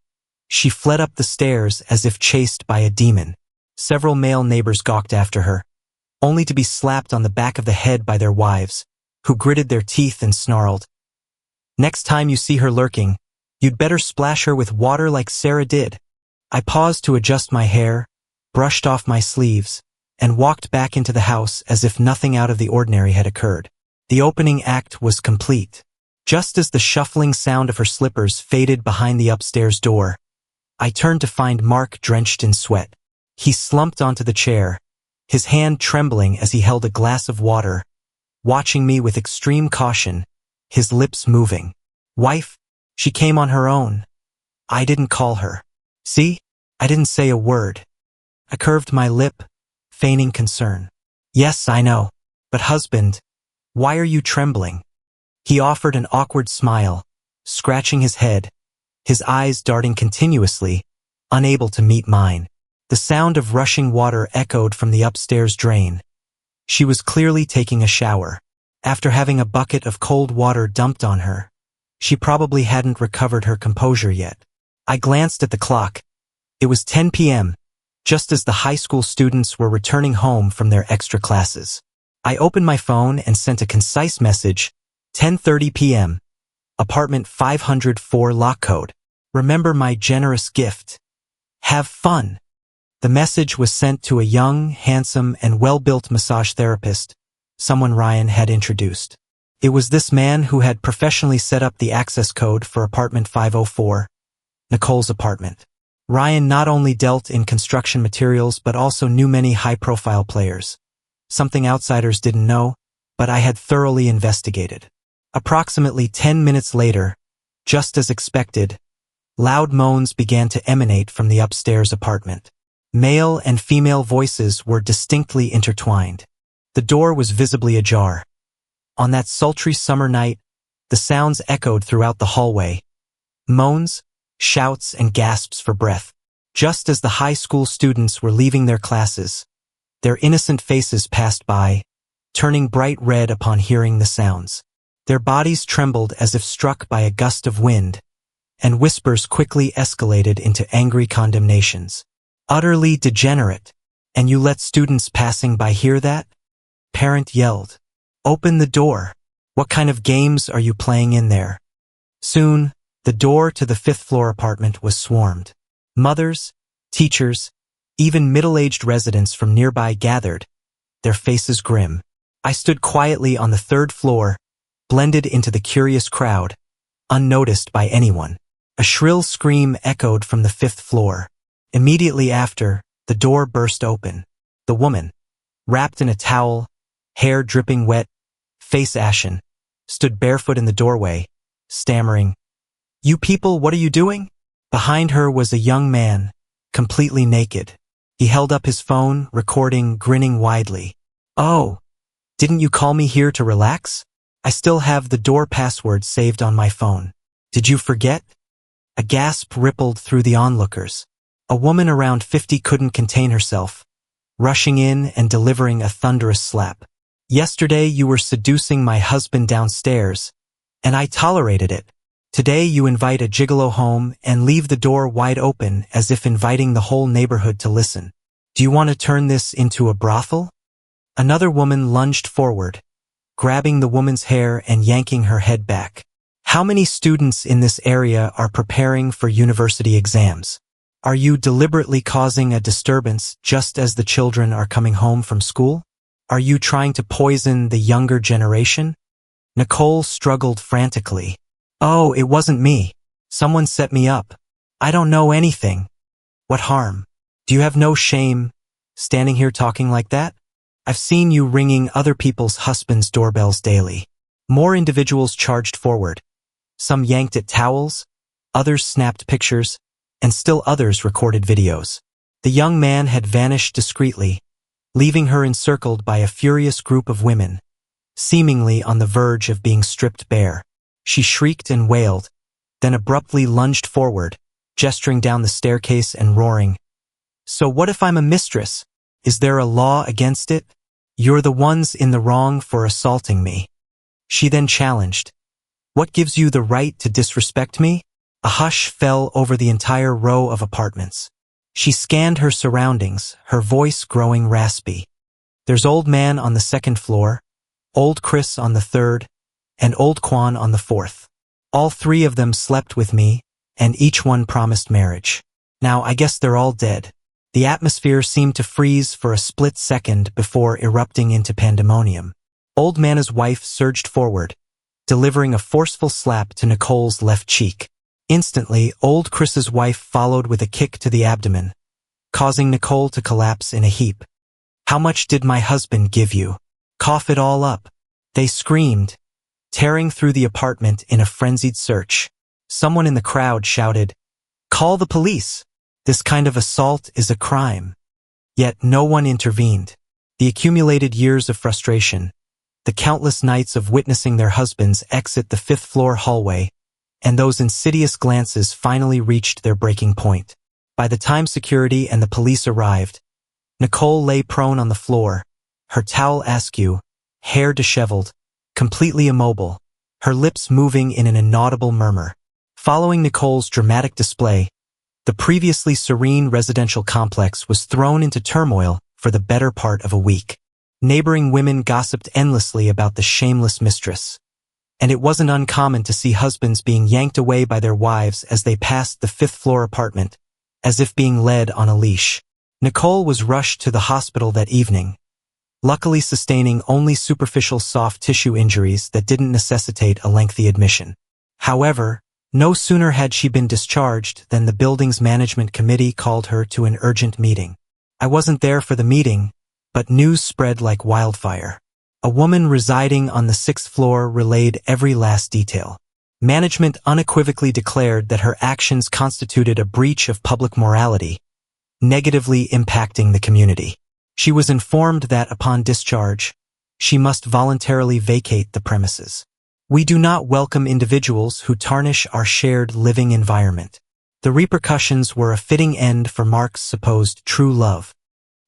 [SPEAKER 1] she fled up the stairs as if chased by a demon. Several male neighbors gawked after her, only to be slapped on the back of the head by their wives, who gritted their teeth and snarled, "Next time you see her lurking, you'd better splash her with water like Sarah did." I paused to adjust my hair, brushed off my sleeves, and walked back into the house as if nothing out of the ordinary had occurred. The opening act was complete. Just as the shuffling sound of her slippers faded behind the upstairs door, I turned to find Mark drenched in sweat. He slumped onto the chair, his hand trembling as he held a glass of water, watching me with extreme caution, his lips moving. "Wife, she came on her own. I didn't call her. See? I didn't say a word." I curved my lip, feigning concern. "Yes, I know. But husband, why are you trembling?" He offered an awkward smile, scratching his head, his eyes darting continuously, unable to meet mine. The sound of rushing water echoed from the upstairs drain. She was clearly taking a shower. After having a bucket of cold water dumped on her, she probably hadn't recovered her composure yet. I glanced at the clock. It was 10 p.m., just as the high school students were returning home from their extra classes. I opened my phone and sent a concise message, 10:30 p.m., apartment 504 lock code. Remember my generous gift. Have fun. The message was sent to a young, handsome, and well-built massage therapist, someone Ryan had introduced. It was this man who had professionally set up the access code for apartment 504, Nicole's apartment. Ryan not only dealt in construction materials but also knew many high-profile players. Something outsiders didn't know, but I had thoroughly investigated. Approximately 10 minutes later, just as expected, loud moans began to emanate from the upstairs apartment. Male and female voices were distinctly intertwined. The door was visibly ajar. On that sultry summer night, the sounds echoed throughout the hallway. Moans, shouts, and gasps for breath. Just as the high school students were leaving their classes, their innocent faces passed by, turning bright red upon hearing the sounds. Their bodies trembled as if struck by a gust of wind, and whispers quickly escalated into angry condemnations. Utterly degenerate. And you let students passing by hear that? Parent yelled. Open the door. What kind of games are you playing in there? Soon, the door to the fifth-floor apartment was swarmed. Mothers, teachers, even middle-aged residents from nearby gathered, their faces grim. I stood quietly on the third floor, blended into the curious crowd, unnoticed by anyone. A shrill scream echoed from the fifth floor. Immediately after, the door burst open. The woman, wrapped in a towel, hair dripping wet, face ashen, stood barefoot in the doorway, stammering, "You people, what are you doing?" Behind her was a young man, completely naked. He held up his phone, recording, grinning widely. "Oh, didn't you call me here to relax? I still have the door password saved on my phone. Did you forget?" A gasp rippled through the onlookers. A woman around 50 couldn't contain herself, rushing in and delivering a thunderous slap. "Yesterday you were seducing my husband downstairs, and I tolerated it. Today you invite a gigolo home and leave the door wide open as if inviting the whole neighborhood to listen. Do you want to turn this into a brothel?" Another woman lunged forward, grabbing the woman's hair and yanking her head back. "How many students in this area are preparing for university exams? Are you deliberately causing a disturbance just as the children are coming home from school? Are you trying to poison the younger generation?" Nicole struggled frantically. "Oh, it wasn't me. Someone set me up. I don't know anything. What harm? Do you have no shame, standing here talking like that? I've seen you ringing other people's husbands' doorbells daily." More individuals charged forward. Some yanked at towels, others snapped pictures, and still others recorded videos. The young man had vanished discreetly, leaving her encircled by a furious group of women, seemingly on the verge of being stripped bare. She shrieked and wailed, then abruptly lunged forward, gesturing down the staircase and roaring, "So what if I'm a mistress? Is there a law against it? You're the ones in the wrong for assaulting me." She then challenged, "What gives you the right to disrespect me?" A hush fell over the entire row of apartments. She scanned her surroundings, her voice growing raspy. "There's old man on the second floor, old Chris on the third, and old Quan on the fourth. All three of them slept with me, and each one promised marriage. Now I guess they're all dead." The atmosphere seemed to freeze for a split second before erupting into pandemonium. Old Manna's wife surged forward, delivering a forceful slap to Nicole's left cheek. Instantly, old Chris's wife followed with a kick to the abdomen, causing Nicole to collapse in a heap. "How much did my husband give you? Cough it all up," they screamed, tearing through the apartment in a frenzied search. Someone in the crowd shouted, "Call the police! This kind of assault is a crime." Yet no one intervened. The accumulated years of frustration, the countless nights of witnessing their husbands exit the fifth-floor hallway, and those insidious glances finally reached their breaking point. By the time security and the police arrived, Nicole lay prone on the floor, her towel askew, hair disheveled, completely immobile, her lips moving in an inaudible murmur. Following Nicole's dramatic display, the previously serene residential complex was thrown into turmoil for the better part of a week. Neighboring women gossiped endlessly about the shameless mistress, and it wasn't uncommon to see husbands being yanked away by their wives as they passed the fifth-floor apartment, as if being led on a leash. Nicole was rushed to the hospital that evening, luckily sustaining only superficial soft tissue injuries that didn't necessitate a lengthy admission. However, No sooner had she been discharged than the building's management committee called her to an urgent meeting. I wasn't there for the meeting, but news spread like wildfire. A woman residing on the 6th floor relayed every last detail. Management unequivocally declared that her actions constituted a breach of public morality, negatively impacting the community. She was informed that upon discharge, she must voluntarily vacate the premises. We do not welcome individuals who tarnish our shared living environment. The repercussions were a fitting end for Mark's supposed true love.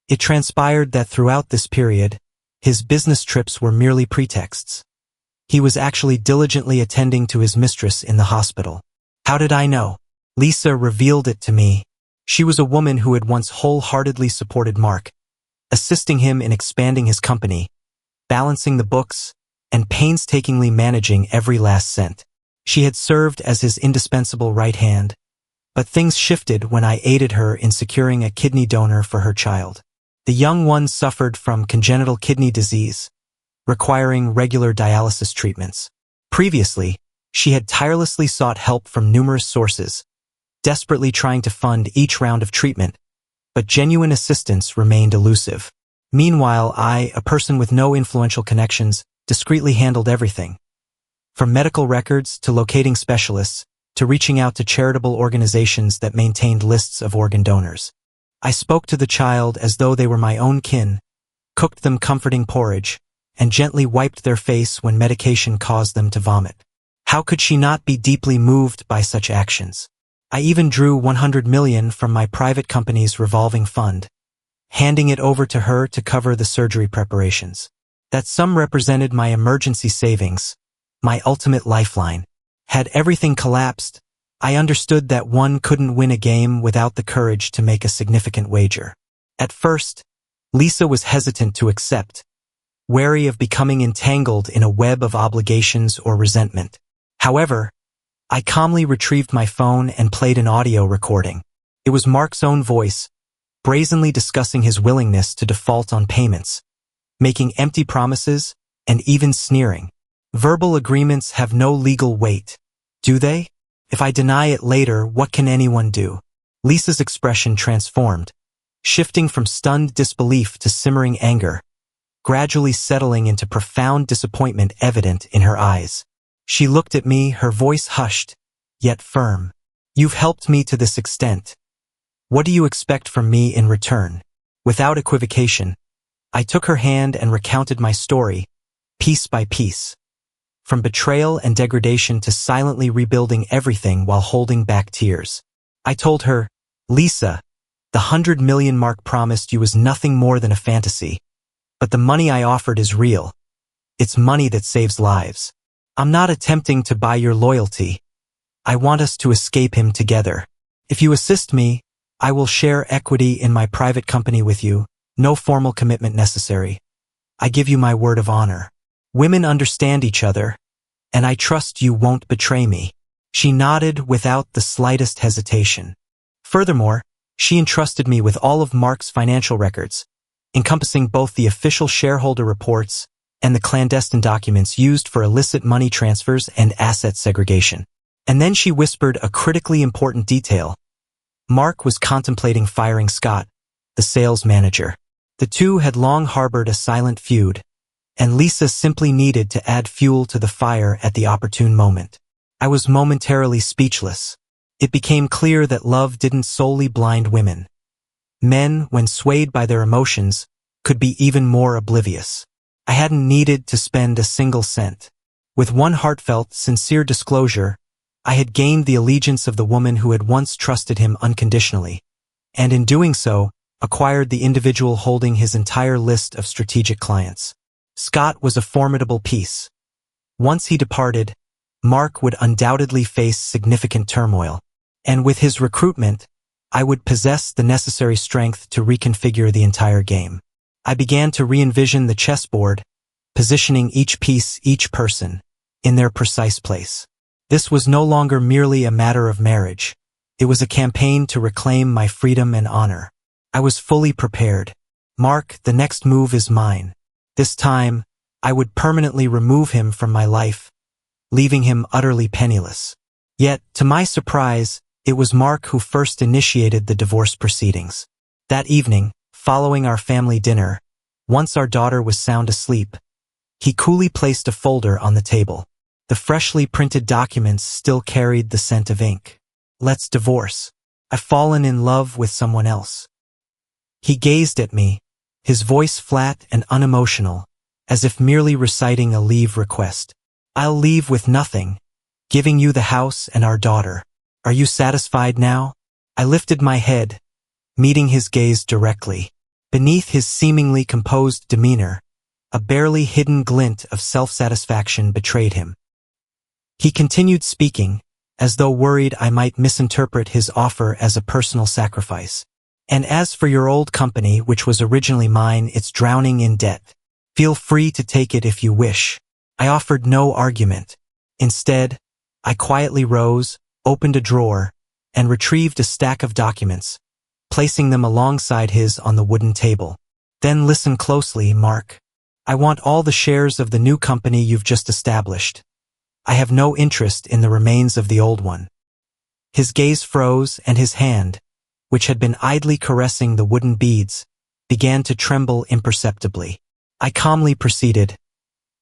[SPEAKER 1] It transpired that throughout this period, his business trips were merely pretexts. He was actually diligently attending to his mistress in the hospital. How did I know? Lisa revealed it to me. She was a woman who had once wholeheartedly supported Mark, assisting him in expanding his company, balancing the books, and painstakingly managing every last cent. She had served as his indispensable right hand, but things shifted when I aided her in securing a kidney donor for her child. The young one suffered from congenital kidney disease, requiring regular dialysis treatments. Previously, she had tirelessly sought help from numerous sources, desperately trying to fund each round of treatment, but genuine assistance remained elusive. Meanwhile, I, a person with no influential connections, discreetly handled everything. From medical records to locating specialists, to reaching out to charitable organizations that maintained lists of organ donors. I spoke to the child as though they were my own kin, cooked them comforting porridge, and gently wiped their face when medication caused them to vomit. How could she not be deeply moved by such actions? I even drew $100 million from my private company's revolving fund, handing it over to her to cover the surgery preparations. That sum represented my emergency savings, my ultimate lifeline. Had everything collapsed, I understood that one couldn't win a game without the courage to make a significant wager. At first, Lisa was hesitant to accept, wary of becoming entangled in a web of obligations or resentment. However, I calmly retrieved my phone and played an audio recording. It was Mark's own voice, brazenly discussing his willingness to default on payments, making empty promises, and even sneering. Verbal agreements have no legal weight, do they? If I deny it later, what can anyone do? Lisa's expression transformed, shifting from stunned disbelief to simmering anger, gradually settling into profound disappointment evident in her eyes. She looked at me, her voice hushed, yet firm. You've helped me to this extent. What do you expect from me in return? Without equivocation, I took her hand and recounted my story, piece by piece. From betrayal and degradation to silently rebuilding everything while holding back tears. I told her, Lisa, the $100 million Mark promised you was nothing more than a fantasy. But the money I offered is real. It's money that saves lives. I'm not attempting to buy your loyalty. I want us to escape him together. If you assist me, I will share equity in my private company with you, no formal commitment necessary. I give you my word of honor. Women understand each other, and I trust you won't betray me. She nodded without the slightest hesitation. Furthermore, she entrusted me with all of Mark's financial records, encompassing both the official shareholder reports and the clandestine documents used for illicit money transfers and asset segregation. And then she whispered a critically important detail. Mark was contemplating firing Scott, the sales manager. The two had long harbored a silent feud, and Lisa simply needed to add fuel to the fire at the opportune moment. I was momentarily speechless. It became clear that love didn't solely blind women. Men, when swayed by their emotions, could be even more oblivious. I hadn't needed to spend a single cent. With one heartfelt, sincere disclosure, I had gained the allegiance of the woman who had once trusted him unconditionally, and in doing so, acquired the individual holding his entire list of strategic clients. Scott was a formidable piece. Once he departed, Mark would undoubtedly face significant turmoil, and with his recruitment, I would possess the necessary strength to reconfigure the entire game. I began to re-envision the chessboard, positioning each piece, each person, in their precise place. This was no longer merely a matter of marriage. It was a campaign to reclaim my freedom and honor. I was fully prepared. Mark, the next move is mine. This time, I would permanently remove him from my life, leaving him utterly penniless. Yet, to my surprise, it was Mark who first initiated the divorce proceedings. That evening, following our family dinner, once our daughter was sound asleep, he coolly placed a folder on the table. The freshly printed documents still carried the scent of ink. "Let's divorce. I've fallen in love with someone else." He gazed at me, his voice flat and unemotional, as if merely reciting a leave request. "I'll leave with nothing, giving you the house and our daughter. Are you satisfied now?" I lifted my head, meeting his gaze directly. Beneath his seemingly composed demeanor, a barely hidden glint of self-satisfaction betrayed him. He continued speaking, as though worried I might misinterpret his offer as a personal sacrifice. "And as for your old company, which was originally mine, it's drowning in debt. Feel free to take it if you wish." I offered no argument. Instead, I quietly rose, opened a drawer, and retrieved a stack of documents, placing them alongside his on the wooden table. "Then listen closely, Mark. I want all the shares of the new company you've just established. I have no interest in the remains of the old one." His gaze froze and his hand, which had been idly caressing the wooden beads, began to tremble imperceptibly. I calmly proceeded,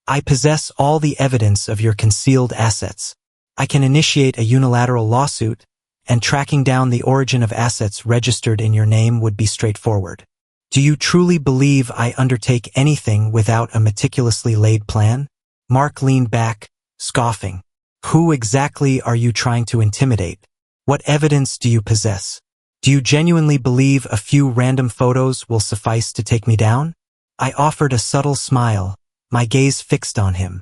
[SPEAKER 1] "I possess all the evidence of your concealed assets. I can initiate a unilateral lawsuit, and tracking down the origin of assets registered in your name would be straightforward. Do you truly believe I undertake anything without a meticulously laid plan?" Mark leaned back, scoffing. "Who exactly are you trying to intimidate? What evidence do you possess? Do you genuinely believe a few random photos will suffice to take me down?" I offered a subtle smile, my gaze fixed on him.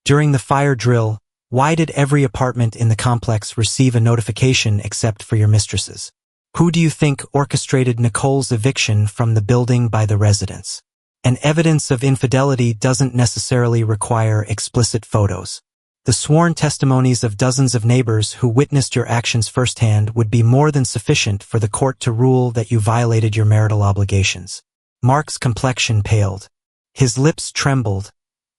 [SPEAKER 1] "During the fire drill, why did every apartment in the complex receive a notification except for your mistress's? Who do you think orchestrated Nicole's eviction from the building by the residents? And evidence of infidelity doesn't necessarily require explicit photos. The sworn testimonies of dozens of neighbors who witnessed your actions firsthand would be more than sufficient for the court to rule that you violated your marital obligations." Mark's complexion paled. His lips trembled,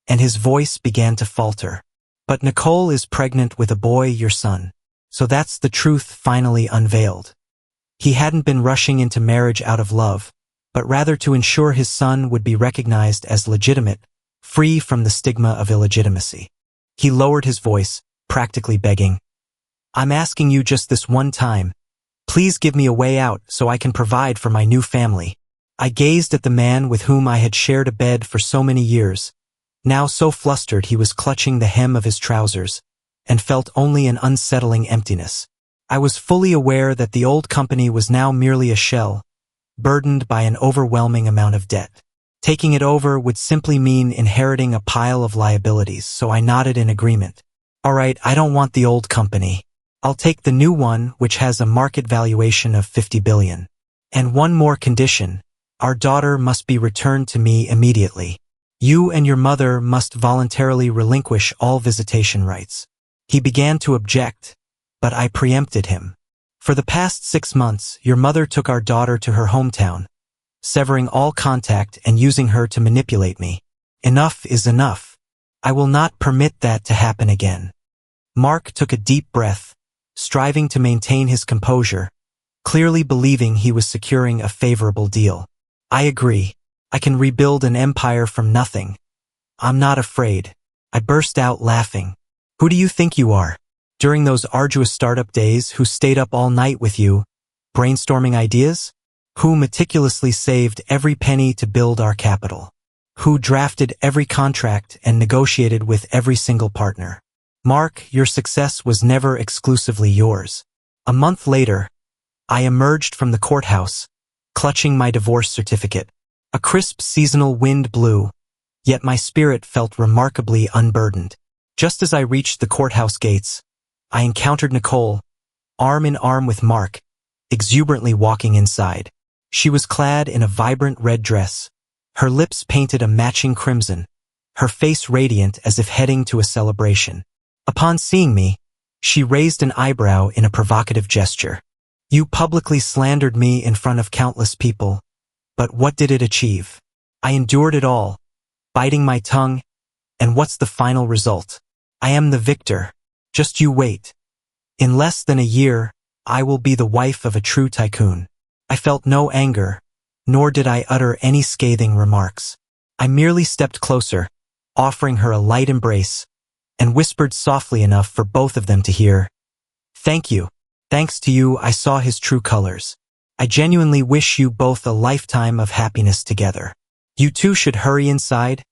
[SPEAKER 1] and his voice began to falter. "But Nicole is pregnant with a boy, your son. So that's the truth finally unveiled." He hadn't been rushing into marriage out of love, but rather to ensure his son would be recognized as legitimate, free from the stigma of illegitimacy. He lowered his voice, practically begging, "I'm asking you just this one time. Please give me a way out so I can provide for my new family." I gazed at the man with whom I had shared a bed for so many years, now so flustered he was clutching the hem of his trousers, and felt only an unsettling emptiness. I was fully aware that the old company was now merely a shell, burdened by an overwhelming amount of debt. Taking it over would simply mean inheriting a pile of liabilities, so I nodded in agreement. "All right, I don't want the old company. I'll take the new one, which has a market valuation of $50 billion. And one more condition. Our daughter must be returned to me immediately. You and your mother must voluntarily relinquish all visitation rights." He began to object, but I preempted him. "For the past 6 months, your mother took our daughter to her hometown, severing all contact and using her to manipulate me. Enough is enough. I will not permit that to happen again." Mark took a deep breath, striving to maintain his composure, clearly believing he was securing a favorable deal. "I agree. I can rebuild an empire from nothing. I'm not afraid." I burst out laughing. "Who do you think you are? During those arduous startup days, who stayed up all night with you, brainstorming ideas? Who meticulously saved every penny to build our capital? Who drafted every contract and negotiated with every single partner? Mark, your success was never exclusively yours." A month later, I emerged from the courthouse, clutching my divorce certificate. A crisp seasonal wind blew, yet my spirit felt remarkably unburdened. Just as I reached the courthouse gates, I encountered Nicole, arm in arm with Mark, exuberantly walking inside. She was clad in a vibrant red dress, her lips painted a matching crimson, her face radiant as if heading to a celebration. Upon seeing me, she raised an eyebrow in a provocative gesture. "You publicly slandered me in front of countless people, but what did it achieve? I endured it all, biting my tongue, and what's the final result? I am the victor. Just you wait." In less than a year, I will be the wife of a true tycoon. I felt no anger, nor did I utter any scathing remarks. I merely stepped closer, offering her a light embrace, and whispered softly enough for both of them to hear. Thank you. Thanks to you, I saw his true colors. I genuinely wish you both a lifetime of happiness together. You two should hurry inside,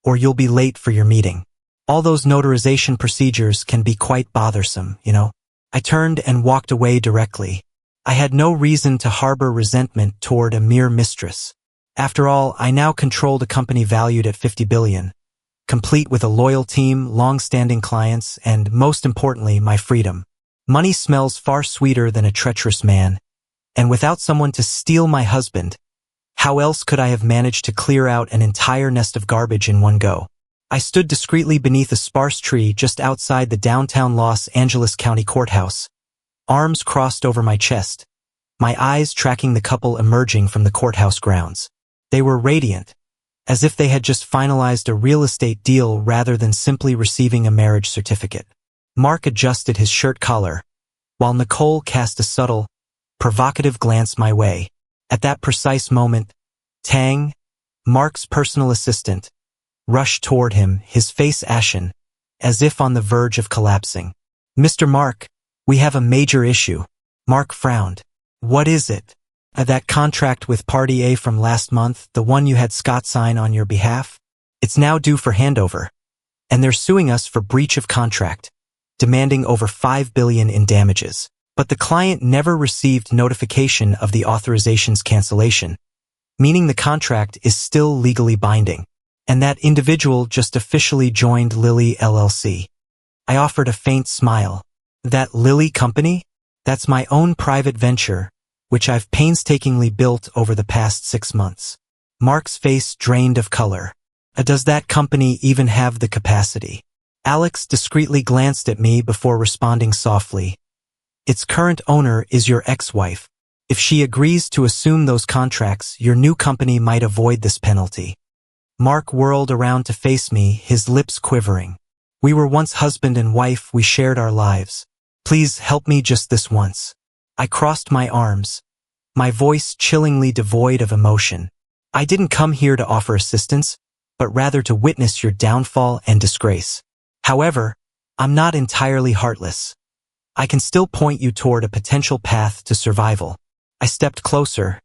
[SPEAKER 1] or you'll be late for your meeting. All those notarization procedures can be quite bothersome, you know. I turned and walked away directly. I had no reason to harbor resentment toward a mere mistress. After all, I now controlled a company valued at $50 billion, complete with a loyal team, long-standing clients, and, most importantly, my freedom. Money smells far sweeter than a treacherous man, and without someone to steal my husband, how else could I have managed to clear out an entire nest of garbage in one go? I stood discreetly beneath a sparse tree just outside the downtown Los Angeles County Courthouse, arms crossed over my chest, my eyes tracking the couple emerging from the courthouse grounds. They were radiant, as if they had just finalized a real estate deal rather than simply receiving a marriage certificate. Mark adjusted his shirt collar, while Nicole cast a subtle, provocative glance my way. At that precise moment, Tang, Mark's personal assistant, rushed toward him, his face ashen, as if on the verge of collapsing. Mr. Mark, we have a major issue. Mark frowned. What is it? That contract with Party A from last month, the one you had Scott sign on your behalf? It's now due for handover, and they're suing us for breach of contract, demanding over $5 billion in damages. But the client never received notification of the authorization's cancellation, meaning the contract is still legally binding, and that individual just officially joined Lily LLC. I offered a faint smile. That Lily company? That's my own private venture, which I've painstakingly built over the past 6 months. Mark's face drained of color. Does that company even have the capacity? Alex discreetly glanced at me before responding softly. Its current owner is your ex-wife. If she agrees to assume those contracts, your new company might avoid this penalty. Mark whirled around to face me, his lips quivering. We were once husband and wife, we shared our lives. Please help me just this once. I crossed my arms, my voice chillingly devoid of emotion. I didn't come here to offer assistance, but rather to witness your downfall and disgrace. However, I'm not entirely heartless. I can still point you toward a potential path to survival. I stepped closer,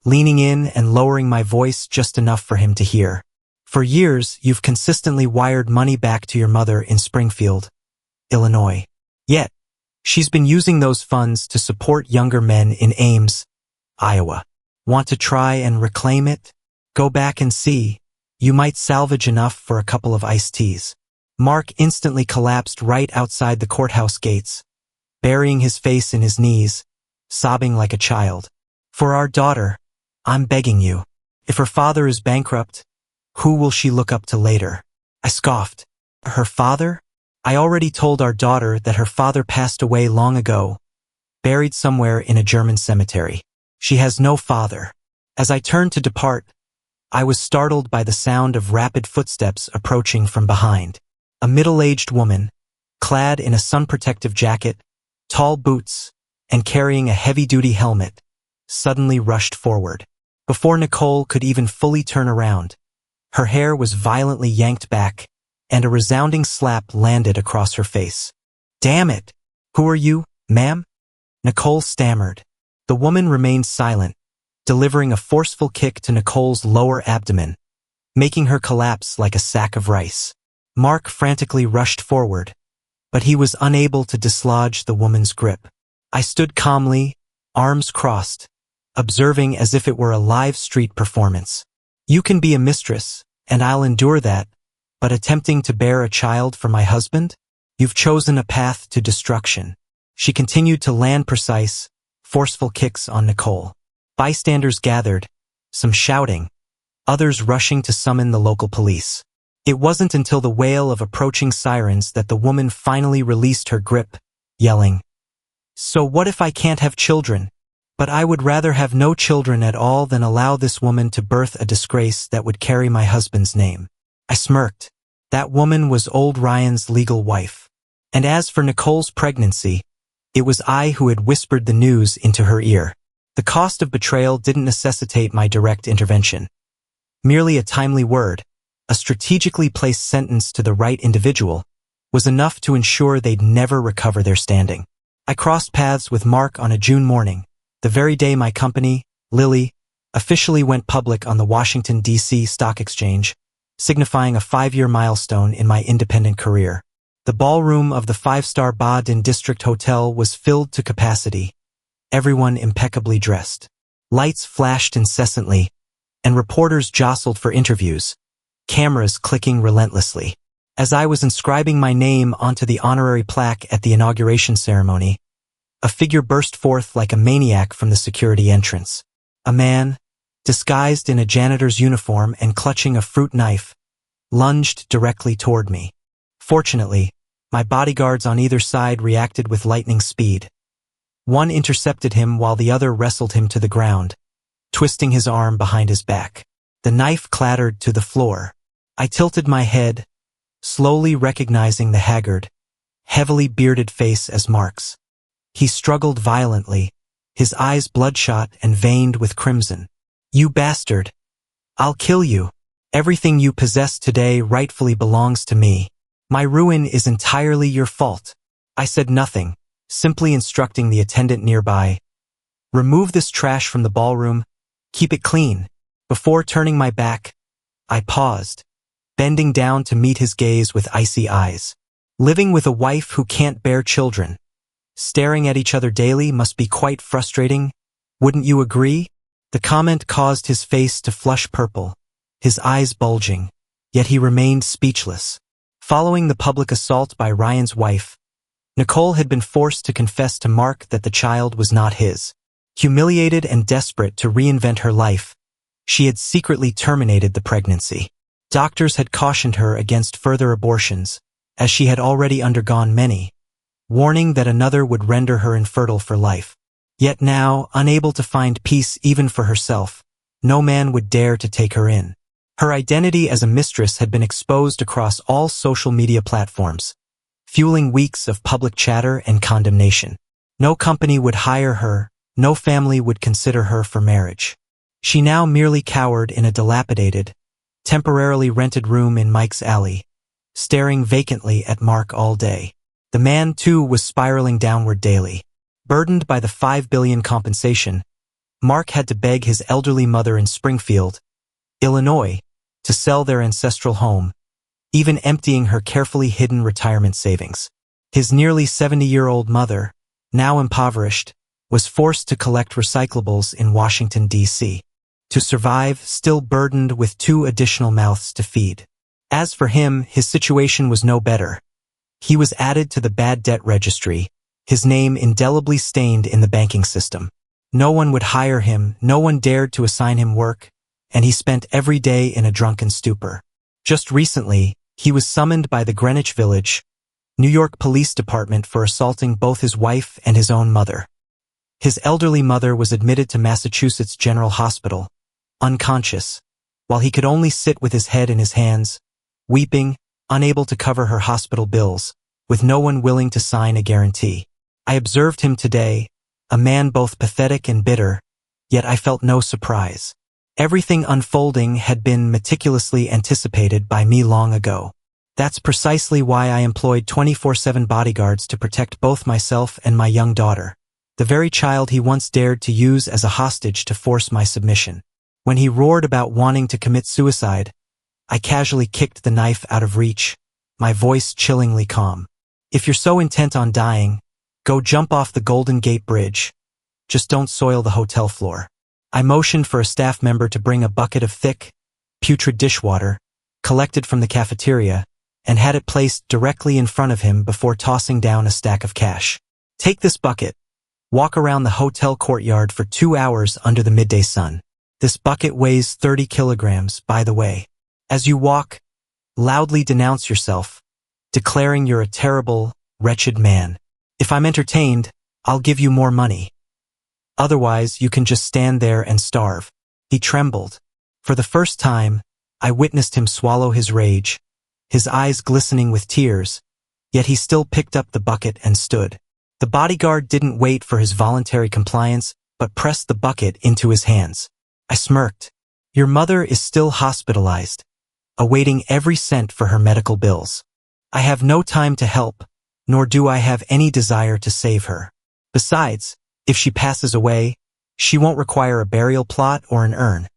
[SPEAKER 1] leaning in and lowering my voice just enough for him to hear. For years, you've consistently wired money back to your mother in Springfield, Illinois. Yet, she's been using those funds to support younger men in Ames, Iowa. Want to try and reclaim it? Go back and see. You might salvage enough for a couple of iced teas. Mark instantly collapsed right outside the courthouse gates, burying his face in his knees, sobbing like a child. For our daughter, I'm begging you. If her father is bankrupt, who will she look up to later? I scoffed. Her father? I already told our daughter that her father passed away long ago, buried somewhere in a German cemetery. She has no father. As I turned to depart, I was startled by the sound of rapid footsteps approaching from behind. A middle-aged woman, clad in a sun-protective jacket, tall boots, and carrying a heavy-duty helmet, suddenly rushed forward. Before Nicole could even fully turn around, her hair was violently yanked back, and a resounding slap landed across her face. Damn it! Who are you, ma'am? Nicole stammered. The woman remained silent, delivering a forceful kick to Nicole's lower abdomen, making her collapse like a sack of rice. Mark frantically rushed forward, but he was unable to dislodge the woman's grip. I stood calmly, arms crossed, observing as if it were a live street performance. You can be a mistress, and I'll endure that, but attempting to bear a child for my husband? You've chosen a path to destruction. She continued to land precise, forceful kicks on Nicole. Bystanders gathered, some shouting, others rushing to summon the local police. It wasn't until the wail of approaching sirens that the woman finally released her grip, yelling, "So what if I can't have children? But I would rather have no children at all than allow this woman to birth a disgrace that would carry my husband's name." I smirked. That woman was old Ryan's legal wife. And as for Nicole's pregnancy, It was I who had whispered the news into her ear. The cost of betrayal didn't necessitate my direct intervention. Merely a timely word, a strategically placed sentence to the right individual, was enough to ensure they'd never recover their standing. I crossed paths with Mark on a June morning, the very day my company, Lilly, officially went public on the Washington, D.C. Stock Exchange, signifying a 5-year milestone in my independent career. The ballroom of the 5-star Ba-Din District Hotel was filled to capacity, everyone impeccably dressed. Lights flashed incessantly, and reporters jostled for interviews, cameras clicking relentlessly. As I was inscribing my name onto the honorary plaque at the inauguration ceremony, a figure burst forth like a maniac from the security entrance. A man, disguised in a janitor's uniform and clutching a fruit knife, lunged directly toward me. Fortunately, my bodyguards on either side reacted with lightning speed. One intercepted him while the other wrestled him to the ground, twisting his arm behind his back. The knife clattered to the floor. I tilted my head, slowly recognizing the haggard, heavily bearded face as Mark's. He struggled violently, his eyes bloodshot and veined with crimson. "You bastard! I'll kill you. Everything you possess today rightfully belongs to me. My ruin is entirely your fault." I said nothing, simply instructing the attendant nearby, "Remove this trash from the ballroom, keep it clean." Before turning my back, I paused, bending down to meet his gaze with icy eyes. Living with a wife who can't bear children, staring at each other daily must be quite frustrating, wouldn't you agree? The comment caused his face to flush purple, his eyes bulging, yet he remained speechless. Following the public assault by Ryan's wife, Nicole had been forced to confess to Mark that the child was not his. Humiliated and desperate to reinvent her life, she had secretly terminated the pregnancy. Doctors had cautioned her against further abortions, as she had already undergone many, warning that another would render her infertile for life. Yet now, unable to find peace even for herself, no man would dare to take her in. Her identity as a mistress had been exposed across all social media platforms, fueling weeks of public chatter and condemnation. No company would hire her, no family would consider her for marriage. She now merely cowered in a dilapidated, temporarily rented room in Mike's Alley, staring vacantly at Mark all day. The man, too, was spiraling downward daily. Burdened by the $5 billion compensation, Mark had to beg his elderly mother in Springfield, Illinois, to sell their ancestral home, even emptying her carefully hidden retirement savings. His nearly 70-year-old mother, now impoverished, was forced to collect recyclables in Washington, D.C. to survive, still burdened with 2 additional mouths to feed. As for him, his situation was no better. He was added to the bad debt registry, his name indelibly stained in the banking system. No one would hire him, no one dared to assign him work, and he spent every day in a drunken stupor. Just recently, he was summoned by the Greenwich Village, New York Police Department for assaulting both his wife and his own mother. His elderly mother was admitted to Massachusetts General Hospital, unconscious, while he could only sit with his head in his hands, weeping, unable to cover her hospital bills, with no one willing to sign a guarantee. I observed him today, a man both pathetic and bitter, yet I felt no surprise. Everything unfolding had been meticulously anticipated by me long ago. That's precisely why I employed 24/7 bodyguards to protect both myself and my young daughter, the very child he once dared to use as a hostage to force my submission. When he roared about wanting to commit suicide, I casually kicked the knife out of reach, my voice chillingly calm. "If you're so intent on dying, go jump off the Golden Gate Bridge. Just don't soil the hotel floor." I motioned for a staff member to bring a bucket of thick, putrid dishwater, collected from the cafeteria, and had it placed directly in front of him before tossing down a stack of cash. "Take this bucket. Walk around the hotel courtyard for 2 hours under the midday sun. This bucket weighs 30 kilograms, by the way. As you walk, loudly denounce yourself, declaring you're a terrible, wretched man. If I'm entertained, I'll give you more money. Otherwise, you can just stand there and starve." He trembled. For the first time, I witnessed him swallow his rage, his eyes glistening with tears, yet he still picked up the bucket and stood. The bodyguard didn't wait for his voluntary compliance, but pressed the bucket into his hands. I smirked. Your mother is still hospitalized, awaiting every cent for her medical bills. I have no time to help, nor do I have any desire to save her. Besides, if she passes away, she won't require a burial plot or an urn.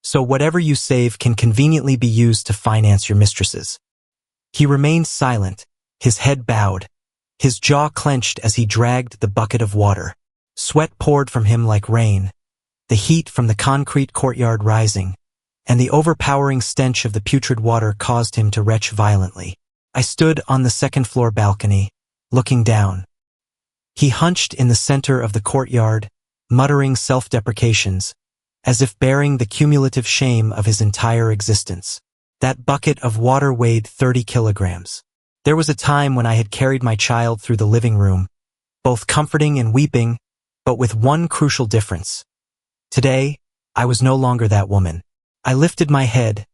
[SPEAKER 1] So whatever you save can conveniently be used to finance your mistresses. He remained silent, his head bowed, his jaw clenched as he dragged the bucket of water. Sweat poured from him like rain, the heat from the concrete courtyard rising, and the overpowering stench of the putrid water caused him to retch violently. I stood on the second-floor balcony, looking down. He hunched in the center of the courtyard, muttering self-deprecations, as if bearing the cumulative shame of his entire existence. That bucket of water weighed 30 kilograms. There was a time when I had carried my child through the living room, both comforting and weeping, but with one crucial difference. Today, I was no longer that woman. I lifted my head,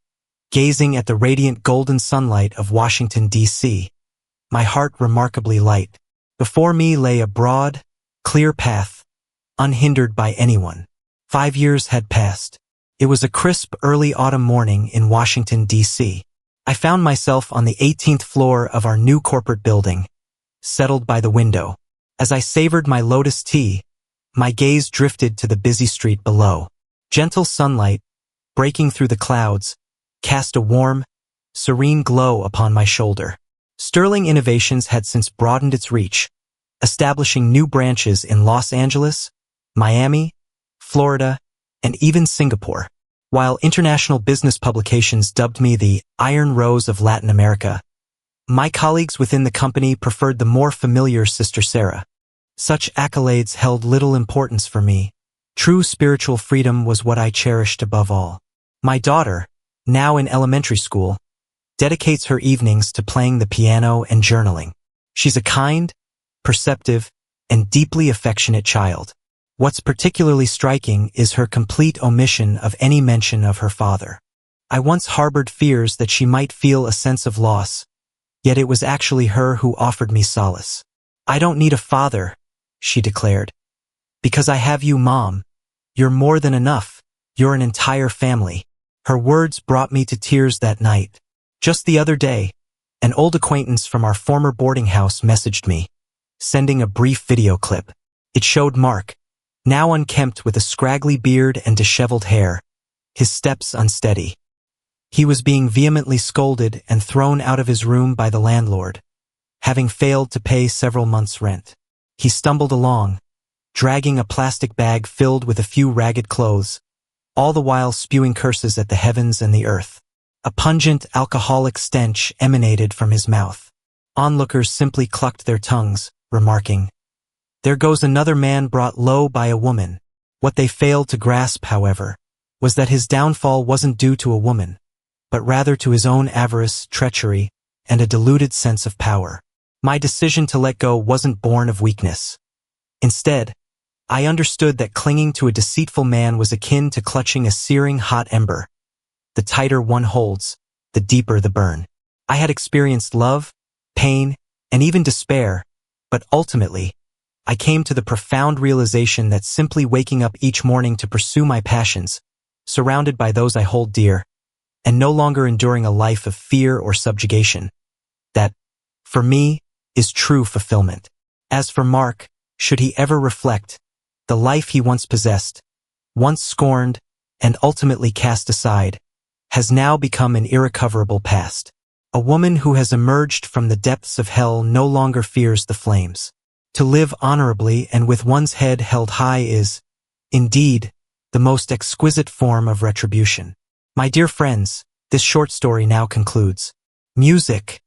[SPEAKER 1] gazing at the radiant golden sunlight of Washington, D.C., my heart remarkably light. Before me lay a broad, clear path, unhindered by anyone. 5 years had passed. It was a crisp early autumn morning in Washington, D.C. I found myself on the 18th floor of our new corporate building, settled by the window. As I savored my lotus tea, my gaze drifted to the busy street below. Gentle sunlight, breaking through the clouds, cast a warm, serene glow upon my shoulder. Sterling Innovations had since broadened its reach, establishing new branches in Los Angeles, Miami, Florida, and even Singapore. While international business publications dubbed me the Iron Rose of Latin America, my colleagues within the company preferred the more familiar Sister Sarah. Such accolades held little importance for me. True spiritual freedom was what I cherished above all. My daughter, now in elementary school, dedicates her evenings to playing the piano and journaling. She's a kind, perceptive, and deeply affectionate child. What's particularly striking is her complete omission of any mention of her father. I once harbored fears that she might feel a sense of loss, yet it was actually her who offered me solace. I don't need a father, she declared. Because I have you, Mom. You're more than enough. You're an entire family. Her words brought me to tears that night. Just the other day, an old acquaintance from our former boarding house messaged me, sending a brief video clip. It showed Mark, now unkempt with a scraggly beard and disheveled hair, his steps unsteady. He was being vehemently scolded and thrown out of his room by the landlord, having failed to pay several months' rent. He stumbled along, dragging a plastic bag filled with a few ragged clothes, all the while spewing curses at the heavens and the earth. A pungent, alcoholic stench emanated from his mouth. Onlookers simply clucked their tongues, remarking, "There goes another man brought low by a woman." What they failed to grasp, however, was that his downfall wasn't due to a woman, but rather to his own avarice, treachery, and a deluded sense of power. My decision to let go wasn't born of weakness. Instead, I understood that clinging to a deceitful man was akin to clutching a searing hot ember. The tighter one holds, the deeper the burn. I had experienced love, pain, and even despair, but ultimately, I came to the profound realization that simply waking up each morning to pursue my passions, surrounded by those I hold dear, and no longer enduring a life of fear or subjugation, that, for me, is true fulfillment. As for Mark, should he ever reflect, the life he once possessed, once scorned, and ultimately cast aside, has now become an irrecoverable past. A woman who has emerged from the depths of hell no longer fears the flames. To live honorably and with one's head held high is, indeed, the most exquisite form of retribution. My dear friends, this short story now concludes. Music,